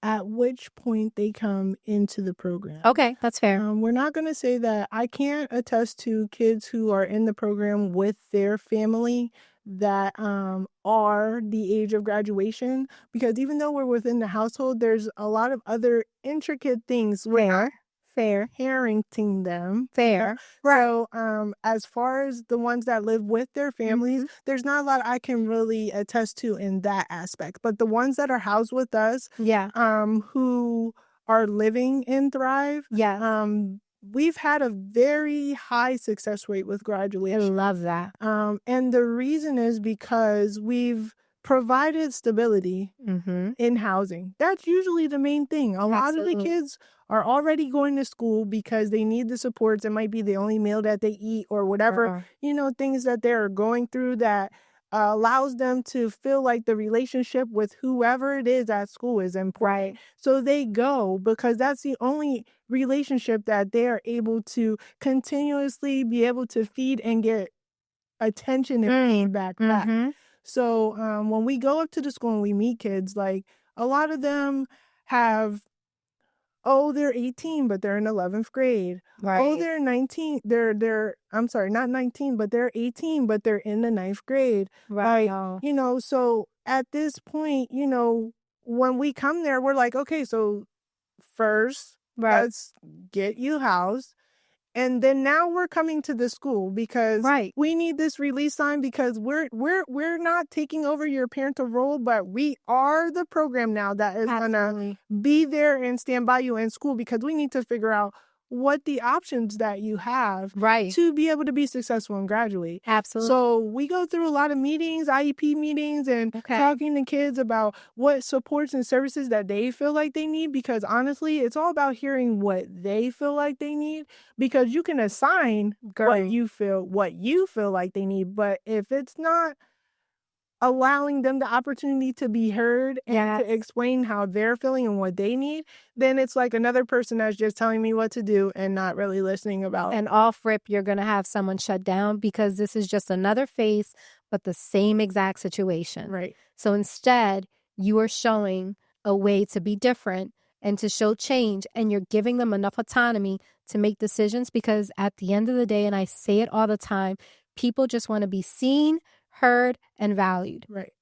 at which point they come into the program. Okay, that's fair. We're not going to say that I can't attest to kids who are in the program with their family that are the age of graduation, because even though we're within the household, there's a lot of other intricate things. Fair parenting them. Fair. Right. So as far as the ones that live with their families, there's not a lot I can really attest to in that aspect. But the ones that are housed with us, who are living in Thrive, we've had a very high success rate with graduation. I love that. And the reason is because we've provided stability in housing. That's usually the main thing. A lot of the kids are already going to school because they need the supports. It might be the only meal that they eat or whatever, things that they're going through that allows them to feel like the relationship with whoever it is at school is important. Right. So they go because that's the only relationship that they are able to continuously be able to feed and get attention and feedback back. So when we go up to the school and we meet kids, like a lot of them have, they're 18, but they're in 11th grade. Right. Oh, they're 19. I'm sorry, not 19, but they're 18, but they're in the 9th grade. Right. So at this point, when we come there, we're like, okay, so first, let's get you housed. And then now we're coming to the school because we need this release sign, because we're not taking over your parental role, but we are the program now that is gonna be there and stand by you in school, because we need to figure out what the options that you have to be able to be successful and graduate. Absolutely. So we go through a lot of meetings, IEP meetings, and talking to kids about what supports and services that they feel like they need, because honestly, it's all about hearing what they feel like they need, because you can assign what you feel like they need, but if it's not allowing them the opportunity to be heard and to explain how they're feeling and what they need, then it's like another person that's just telling me what to do and not really listening about. And off rip, you're going to have someone shut down, because this is just another face, but the same exact situation. Right. So instead, you are showing a way to be different and to show change, and you're giving them enough autonomy to make decisions, because at the end of the day, and I say it all the time, people just want to be seen, heard, and valued. Right.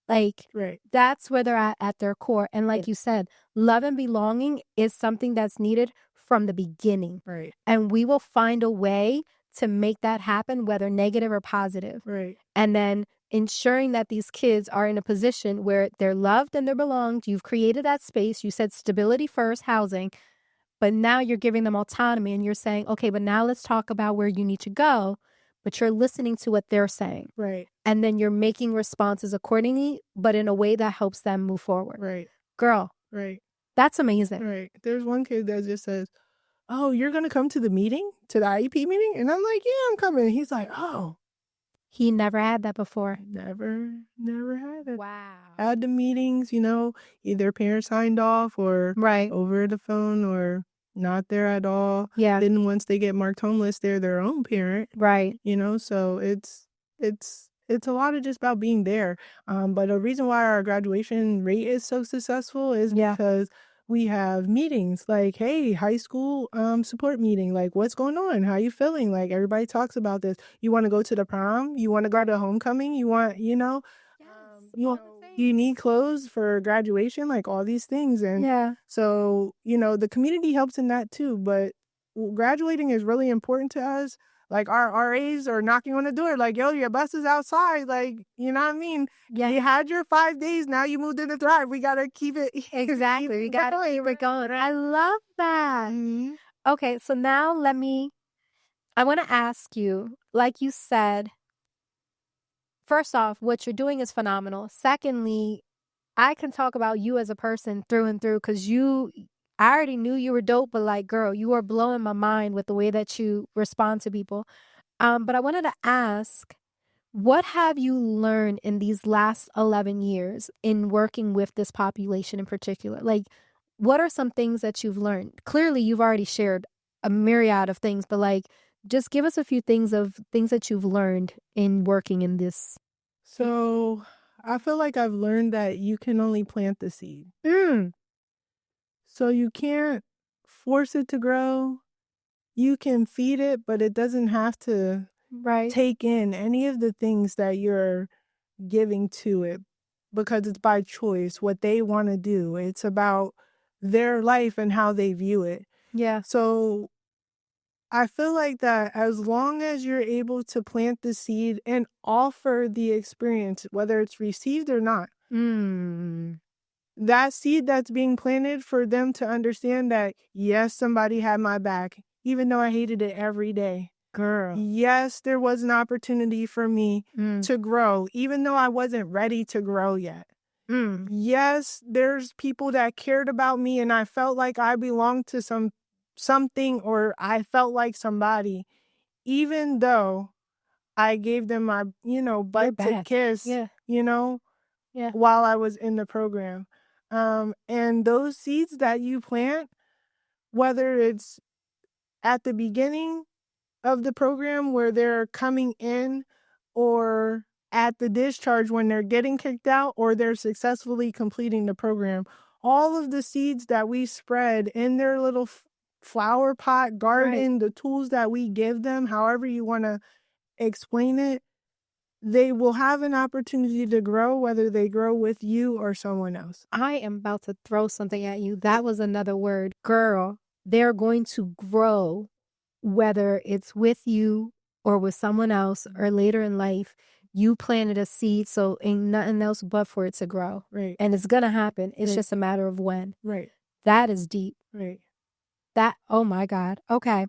Like, that's where they're at their core. And like you said, love and belonging is something that's needed from the beginning. Right. And we will find a way to make that happen, whether negative or positive. Right. And then ensuring that these kids are in a position where they're loved and they're belonged. You've created that space. You said stability first, housing. But now you're giving them autonomy, and you're saying, okay, but now let's talk about where you need to go. But you're listening to what they're saying. Right. And then you're making responses accordingly, but in a way that helps them move forward. Right. Girl. Right. That's amazing. Right. There's one kid that just says, "Oh, you're going to come to the meeting, to the IEP meeting?" And I'm like, "Yeah, I'm coming." He's like, "Oh." He never had that before. Never had it. Wow. Had the meetings, either parents signed off or over the phone or not there at all. Yeah. Then once they get marked homeless, they're their own parent. Right. So it's a lot of just about being there. But the reason why our graduation rate is so successful is because we have meetings like, hey, high school support meeting. Like, what's going on? How you feeling? Like, everybody talks about this. You want to go to the prom? You want to go to homecoming? You want, you need clothes for graduation, like all these things. And so, the community helps in that too. But graduating is really important to us. Like, our RAs are knocking on the door, like, yo, your bus is outside. Like, you know what I mean? Yeah. You had your 5 days. Now you moved into Thrive. We got to keep it. Exactly. We got to keep it going. I love that. Mm-hmm. Okay. So now I want to ask you, like you said, first off, what you're doing is phenomenal. Secondly, I can talk about you as a person through and through, because I already knew you were dope, but like, girl, you are blowing my mind with the way that you respond to people. But I wanted to ask, what have you learned in these last 11 years in working with this population in particular? Like, what are some things that you've learned? Clearly, you've already shared a myriad of things, but like, just give us a few things that you've learned in working in this. So I feel like I've learned that you can only plant the seed. Mm, So you can't force it to grow. You can feed it, but it doesn't have to right. take in any of the things that you're giving to it because it's by choice, what they want to do. It's about their life and how they view it. Yeah. So I feel like that as long as you're able to plant the seed and offer the experience, whether it's received or not, Mm, that seed that's being planted for them to understand that, yes, somebody had my back, even though I hated it every day. girl. Yes, there was an opportunity for me Mm, to grow, even though I wasn't ready to grow yet. mm, Yes, there's people that cared about me and I felt like I belonged to something or I felt like somebody, even though I gave them my, your butt to back. kiss, Yeah. Yeah. while I was in the program. And those seeds that you plant, whether it's at the beginning of the program where they're coming in or at the discharge when they're getting kicked out or they're successfully completing the program, all of the seeds that we spread in their little flower pot garden, the tools that we give them, however you want to explain it, they will have an opportunity to grow, whether they grow with you or someone else. I am about to throw something at you. That was another word. Girl, they're going to grow, whether it's with you or with someone else or later in life. You planted a seed, so ain't nothing else but for it to grow. Right. And it's going to happen. It's Right. just a matter of when. Right. That is deep. Right. Oh my God. Okay.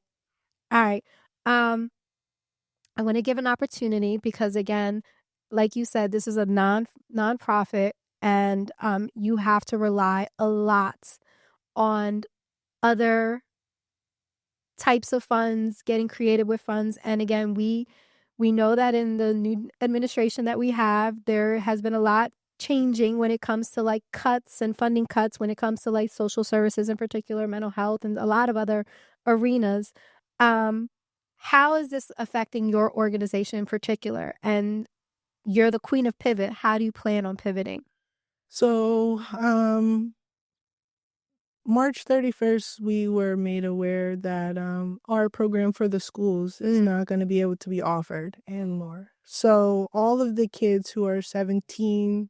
All right. I want to give an opportunity because again, like you said, this is a nonprofit and you have to rely a lot on other types of funds, getting creative with funds. And again, we know that in the new administration that we have, there has been a lot changing when it comes to like cuts and funding cuts, when it comes to like social services in particular, mental health, and a lot of other arenas. Um, how is this affecting your organization in particular? And you're the queen of pivot. How do you plan on pivoting? So, March 31st, we were made aware that our program for the schools is not going to be able to be offered anymore. So, all of the kids who are 17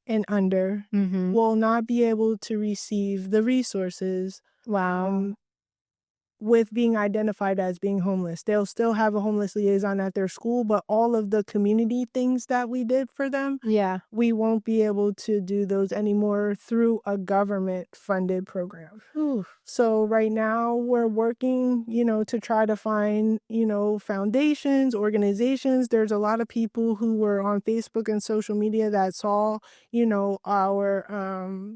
and under will not be able to receive the resources. Wow. With being identified as being homeless. They'll still have a homeless liaison at their school, but all of the community things that we did for them, Yeah. we won't be able to do those anymore through a government-funded program. Ooh. So right now we're working, to try to find, foundations, organizations. There's a lot of people who were on Facebook and social media that saw, our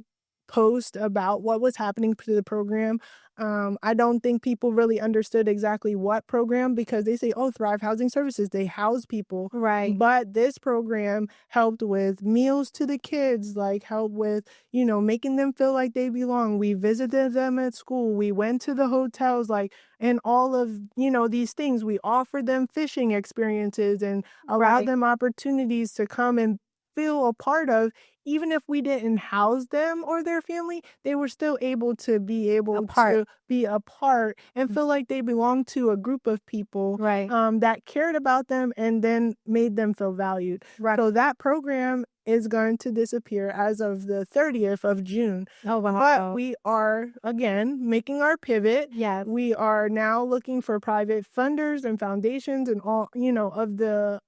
post about what was happening to the program. I don't think people really understood exactly what program because they say, oh, Thrive Housing Services, they house people. Right. But this program helped with meals to the kids, like help with, making them feel like they belong. We visited them at school. We went to the hotels, and all of, these things. We offered them fishing experiences and allowed them opportunities to come and feel a part of. Even if we didn't house them or their family, they were still able to be a part and feel like they belonged to a group of people that cared about them and then made them feel valued. Right. So that program is going to disappear as of the 30th of June. Oh, wow. But we are, again, making our pivot. Yes. We are now looking for private funders and foundations and all, of the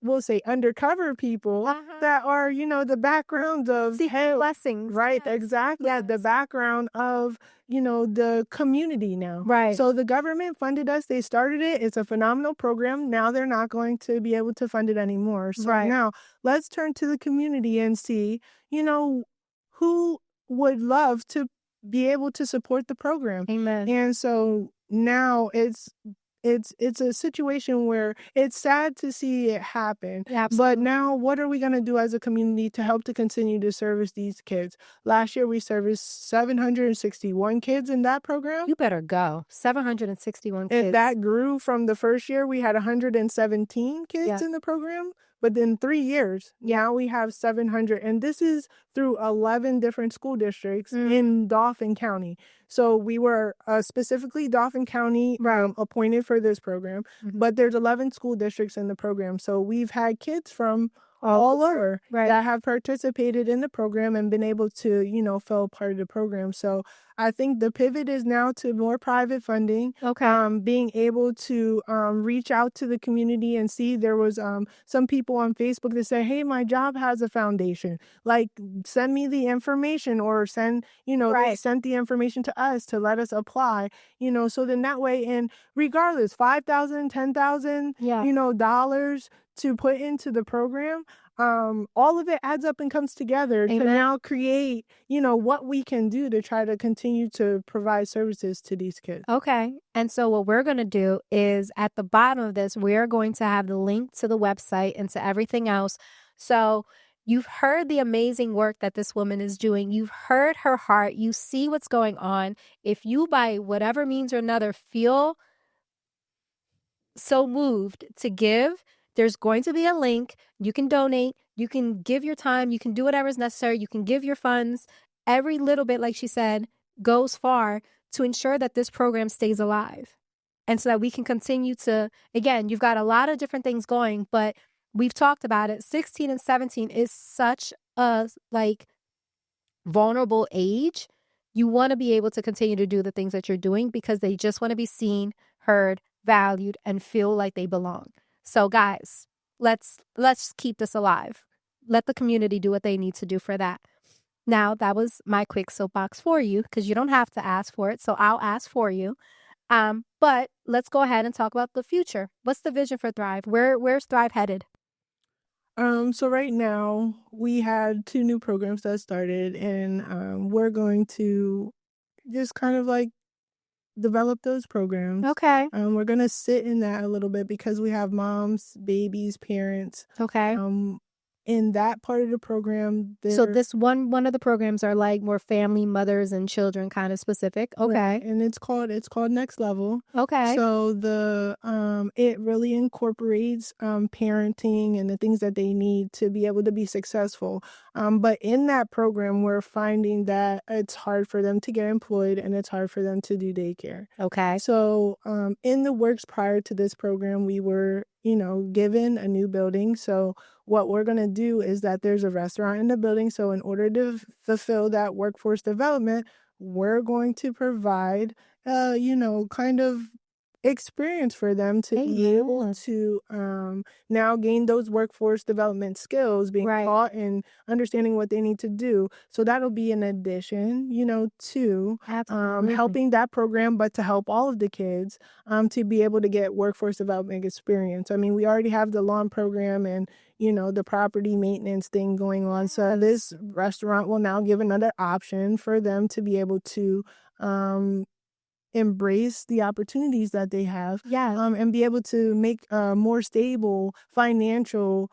we'll say undercover people that are, the background of blessings. Right, Yes. exactly. Yes. The background of, the community now. Right. So the government funded us. They started it. It's a phenomenal program. Now they're not going to be able to fund it anymore. So now let's turn to the community and see, who would love to be able to support the program. Amen. And so now it's it's a situation where it's sad to see it happen. Absolutely. But now what are we going to do as a community to help to continue to service these kids? Last year we serviced 761 kids in that program. You better go. 761 And kids. that grew from the first year we had 117 kids in the program. But in 3 years, now we have 700. And this is through 11 different school districts in Dauphin County. So we were specifically Dauphin County appointed for this program. But there's 11 school districts in the program. So we've had kids from all over that have participated in the program and been able to, you know, feel part of the program. So I think the pivot is now to more private funding. Being able to reach out to the community and see there was some people on Facebook that say, hey, my job has a foundation. Like, send me the information, or send, you know, they sent the information to us to let us apply, you know, so then that way, and regardless, $5,000, $10,000, you know, dollars to put into the program, all of it adds up and comes together to now create, you know, what we can do to try to continue to provide services to these kids. Okay. And so what we're going to do is at the bottom of this, we're going to have the link to the website and to everything else. So you've heard the amazing work that this woman is doing. You've heard her heart. You see what's going on. If you, by whatever means or another, feel so moved to give, there's going to be a link. You can donate. You can give your time. You can do whatever is necessary. You can give your funds. Every little bit, like she said, goes far to ensure that this program stays alive. And so that we can continue to, again, you've got a lot of different things going, but we've talked about it. 16 and 17 is such a vulnerable age. You want to be able to continue to do the things that you're doing because they just want to be seen, heard, valued, and feel like they belong. So guys, let's keep this alive. Let the community do what they need to do for that. Now, that was my quick soapbox for you because you don't have to ask for it. So I'll ask for you. But let's go ahead and talk about the future. What's the vision for Thrive? Where's Thrive headed? So right now we had 2 new programs that started, and we're going to just kind of like develop those programs. Okay. We're going to sit in that a little bit because we have moms, babies, parents. Okay. In that part of the program. So this one of the programs are like more family, mothers, and children kind of specific. Okay. Right. And it's called Next Level. Okay. So it really incorporates parenting and the things that they need to be able to be successful. But in that program, we're finding that it's hard for them to get employed and it's hard for them to do daycare. Okay. So in the works prior to this program, we were, you know, given a new building. So what we're going to do is that there's a restaurant in the building. So in order to fulfill that workforce development, we're going to provide, you know, kind of experience for them to be able to now gain those workforce development skills, being taught and understanding what they need to do. So that'll be an addition, you know, to helping that program, but to help all of the kids to be able to get workforce development experience. I mean, we already have the lawn program and, you know, the property maintenance thing going on. So this restaurant will now give another option for them to be able to embrace the opportunities that they have, and be able to make a more stable financial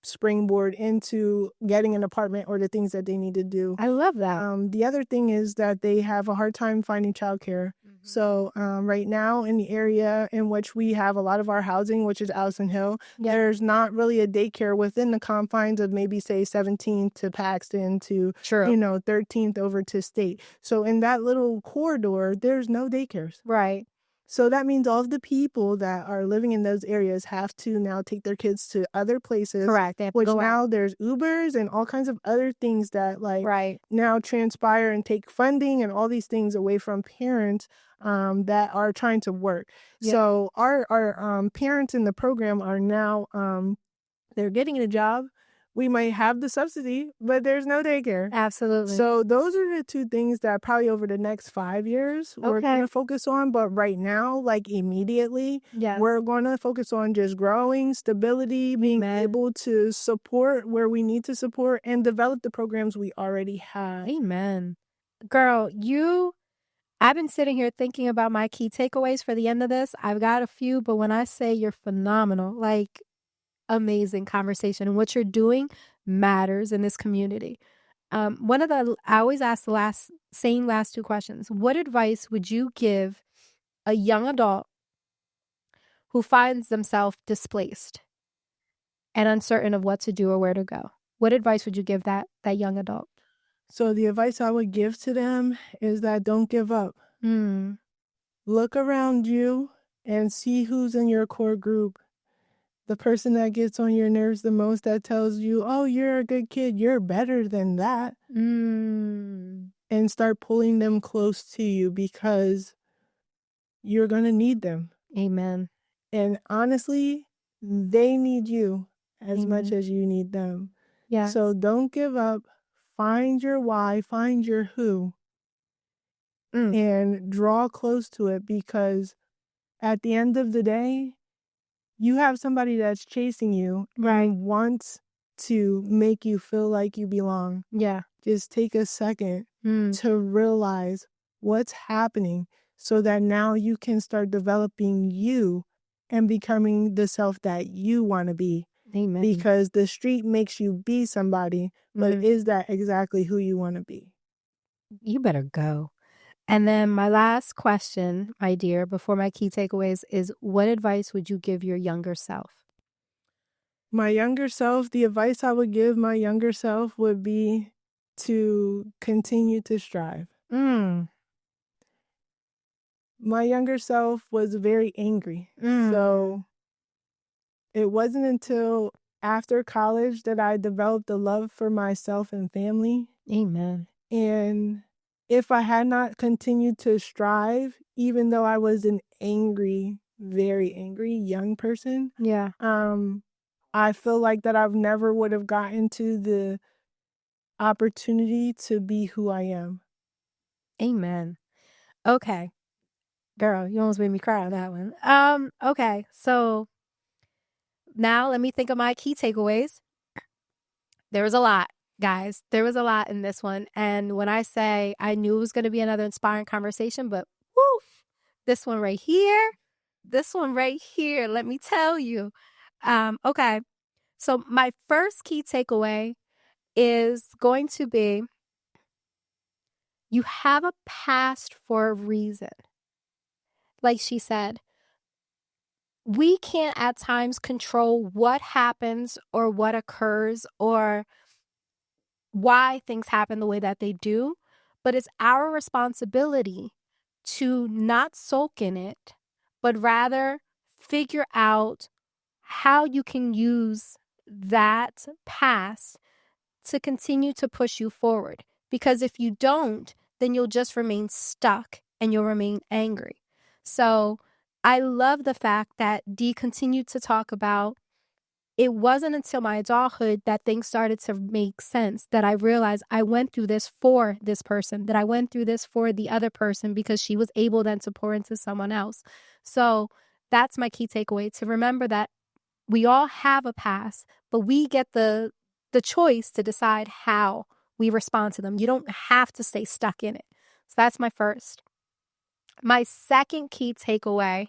springboard into getting an apartment or the things that they need to do. I love that. The other thing is that they have a hard time finding childcare. So right now in the area in which we have a lot of our housing, which is Allison Hill, there's not really a daycare within the confines of maybe say 17th to Paxton to, you know, 13th over to State. So in that little corridor, there's no daycares. Right. So that means all of the people that are living in those areas have to now take their kids to other places. Correct. They have to which go now out. There's Ubers and all kinds of other things that now transpire and take funding and all these things away from parents that are trying to work. So our parents in the program are now they're getting a job. We might have the subsidy, but there's no daycare. Absolutely. So those are the 2 things that probably over the next 5 years we're going to focus on. But right now, like immediately, we're going to focus on just growing, stability, being able to support where we need to support and develop the programs we already have. Amen. Girl, you I've been sitting here thinking about my key takeaways for the end of this. I've got a few, but when I say you're phenomenal, like amazing conversation, and what you're doing matters in this community. I always ask the last two questions. What advice would you give a young adult who finds themselves displaced and uncertain of what to do or where to go? What advice would you give that young adult? So the advice I would give to them is that don't give up. Look around you and see who's in your core group. The person that gets on your nerves the most, that tells you, oh, you're a good kid, you're better than that. And start pulling them close to you, because you're going to need them. Amen. And honestly, they need you as much as you need them. Yeah. So don't give up. Find your why, find your who, and draw close to it, because at the end of the day, you have somebody that's chasing you and wants to make you feel like you belong. Yeah. Just take a second to realize what's happening, so that now you can start developing you and becoming the self that you want to be. Amen. Because the street makes you be somebody, but is that exactly who you want to be? You better go. And then my last question, my dear, before my key takeaways, is what advice would you give your younger self? My younger self, the advice I would give my younger self would be to continue to strive. My younger self was very angry. So it wasn't until after college that I developed a love for myself and family. Amen. And if I had not continued to strive, even though I was an angry, very angry young person, I feel like that I've never would have gotten to the opportunity to be who I am. Amen. Okay. Girl, you almost made me cry on that one. Okay. So now let me think of my key takeaways. There was a lot, guys. There was a lot in this one. And when I say I knew it was going to be another inspiring conversation, but woof, this one right here, let me tell you. Okay. So my first key takeaway is going to be, you have a past for a reason. Like she said, we can't at times control what happens or what occurs or why things happen the way that they do, but it's our responsibility to not sulk in it, but rather figure out how you can use that past to continue to push you forward. Because if you don't, then you'll just remain stuck and you'll remain angry. So I love the fact that Dee continued to talk about, it wasn't until my adulthood that things started to make sense, that I realized I went through this for this person, that I went through this for the other person, because she was able then to pour into someone else. So that's my key takeaway, to remember that we all have a past, but we get the choice to decide how we respond to them. You don't have to stay stuck in it. So that's my first. My second key takeaway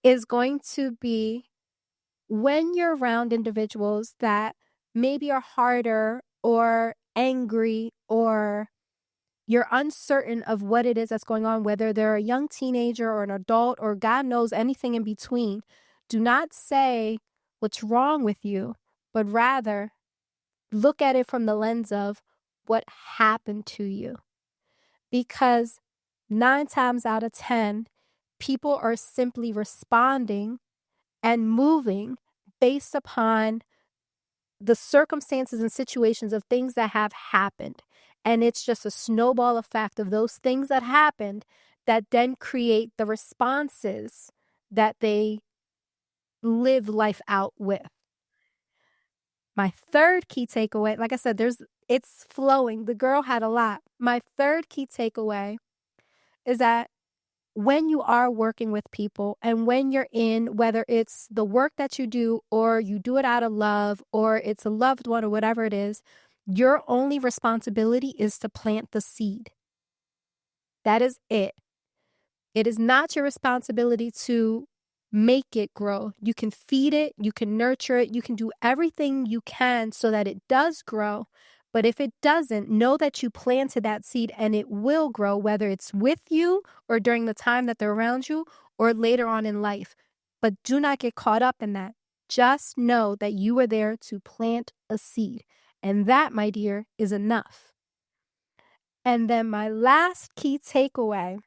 is going to be, when you're around individuals that maybe are harder or angry, or you're uncertain of what it is that's going on, whether they're a young teenager or an adult or God knows anything in between, do not say what's wrong with you, but rather look at it from the lens of what happened to you. Because 9 times out of 10, people are simply responding and moving based upon the circumstances and situations of things that have happened. And it's just a snowball effect of those things that happened that then create the responses that they live life out with. My third key takeaway, like I said, it's flowing. The girl had a lot. My third key takeaway is that when you are working with people, and when you're in, whether it's the work that you do or you do it out of love or it's a loved one or whatever it is, your only responsibility is to plant the seed. That is it. It is not your responsibility to make it grow. You can feed it, you can nurture it, you can do everything you can so that it does grow. But if it doesn't, know that you planted that seed and it will grow, whether it's with you or during the time that they're around you or later on in life. But do not get caught up in that. Just know that you are there to plant a seed. And that, my dear, is enough. And then my last key takeaway,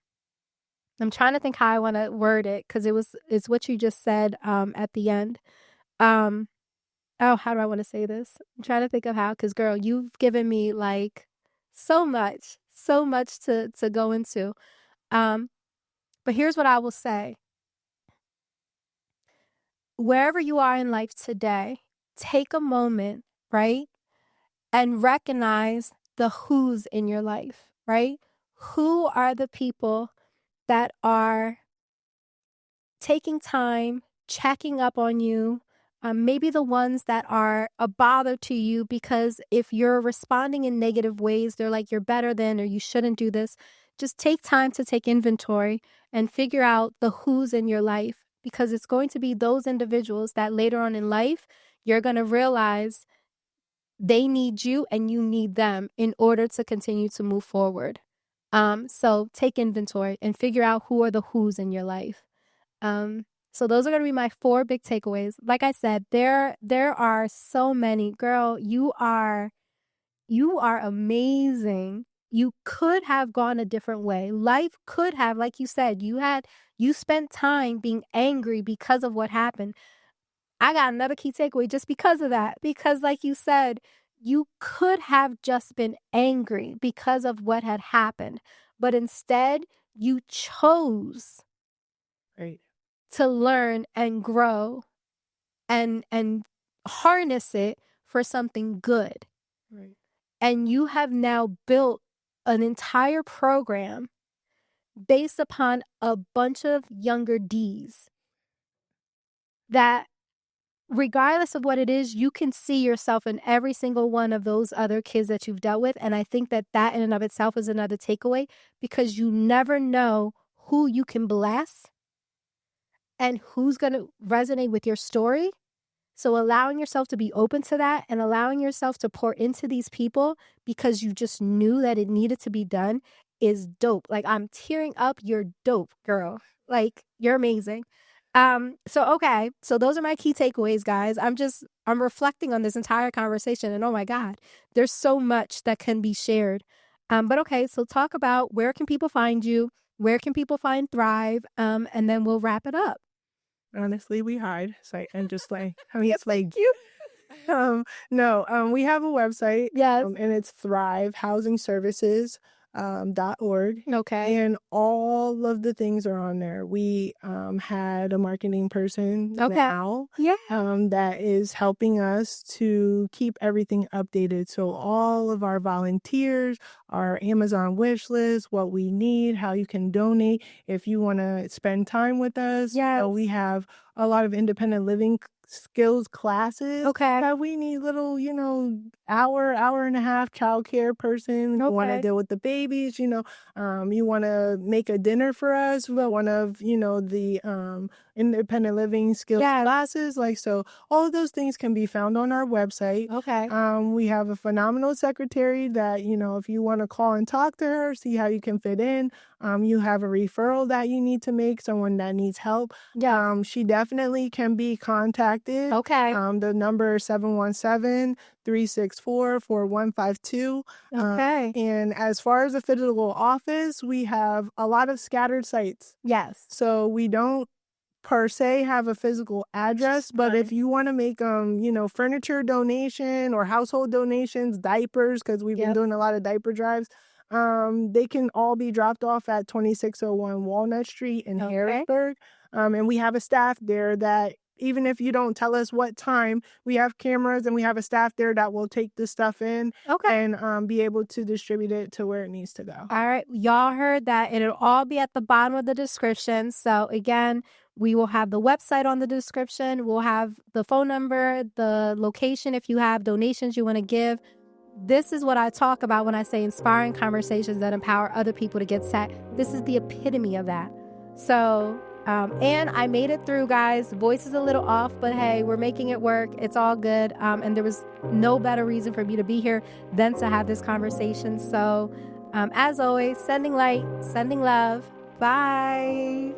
I'm trying to think how I want to word it because it's what you just said at the end. How do I want to say this? I'm trying to think of how, because girl, you've given me like so much to go into. But here's what I will say. Wherever you are in life today, take a moment, right? And recognize the who's in your life, right? Who are the people that are taking time, checking up on you, maybe the ones that are a bother to you because if you're responding in negative ways, they're like, you're better than, or you shouldn't do this. Just take time to take inventory and figure out the who's in your life, because it's going to be those individuals that later on in life, you're going to realize they need you and you need them in order to continue to move forward. So take inventory and figure out who are the who's in your life. So those are going to be my 4 big takeaways. Like I said, there are so many. Girl, you are amazing. You could have gone a different way. Life could have, like you said, you spent time being angry because of what happened. I got another key takeaway just because of that. Because like you said, you could have just been angry because of what had happened. But instead, you chose to learn and grow and harness it for something good. Right. And you have now built an entire program based upon a bunch of younger D's that, regardless of what it is, you can see yourself in every single one of those other kids that you've dealt with. And I think that in and of itself is another takeaway, because you never know who you can bless and who's going to resonate with your story. So allowing yourself to be open to that and allowing yourself to pour into these people because you just knew that it needed to be done is dope. Like, I'm tearing up. You're dope, girl. Like, you're amazing. Okay. So those are my key takeaways, guys. I'm reflecting on this entire conversation and oh my God, there's so much that can be shared. But okay, so talk about where can people find you? Where can people find Thrive? And then we'll wrap it up. Honestly, we hide. And just like, I mean, it's like you. No, we have a website. Yes. And it's thrivehousingservices.org. Okay. And all of the things are on there. We had a marketing person now that is helping us to keep everything updated. So all of our volunteers, our Amazon wish list, what we need, how you can donate if you want to spend time with us. Yes. We have a lot of independent living skills classes that we need little, hour and a half childcare person who want to deal with the babies, you want to make a dinner for us, one of, the independent living skills classes. So all of those things can be found on our website. We have a phenomenal secretary that, if you want to call and talk to her, see how you can fit in. You have a referral that you need to make, someone that needs help. She definitely can be contacted. The number is 717-364-4152. And as far as the physical office, we have a lot of scattered sites. Yes. So we don't per se have a physical address, but if you want to make furniture donation or household donations, diapers, because we've been doing a lot of diaper drives, they can all be dropped off at 2601 Walnut Street in Harrisburg. And we have a staff there that, even if you don't tell us what time, we have cameras and we have a staff there that will take the stuff in and be able to distribute it to where it needs to go. All right. Y'all heard that. It'll all be at the bottom of the description. So again, we will have the website on the description. We'll have the phone number, the location if you have donations you want to give. This is what I talk about when I say inspiring conversations that empower other people to get set. This is the epitome of that. So, and I made it through, guys. Voice is a little off, but hey, we're making it work. It's all good. And there was no better reason for me to be here than to have this conversation. So, as always, sending light, sending love. Bye.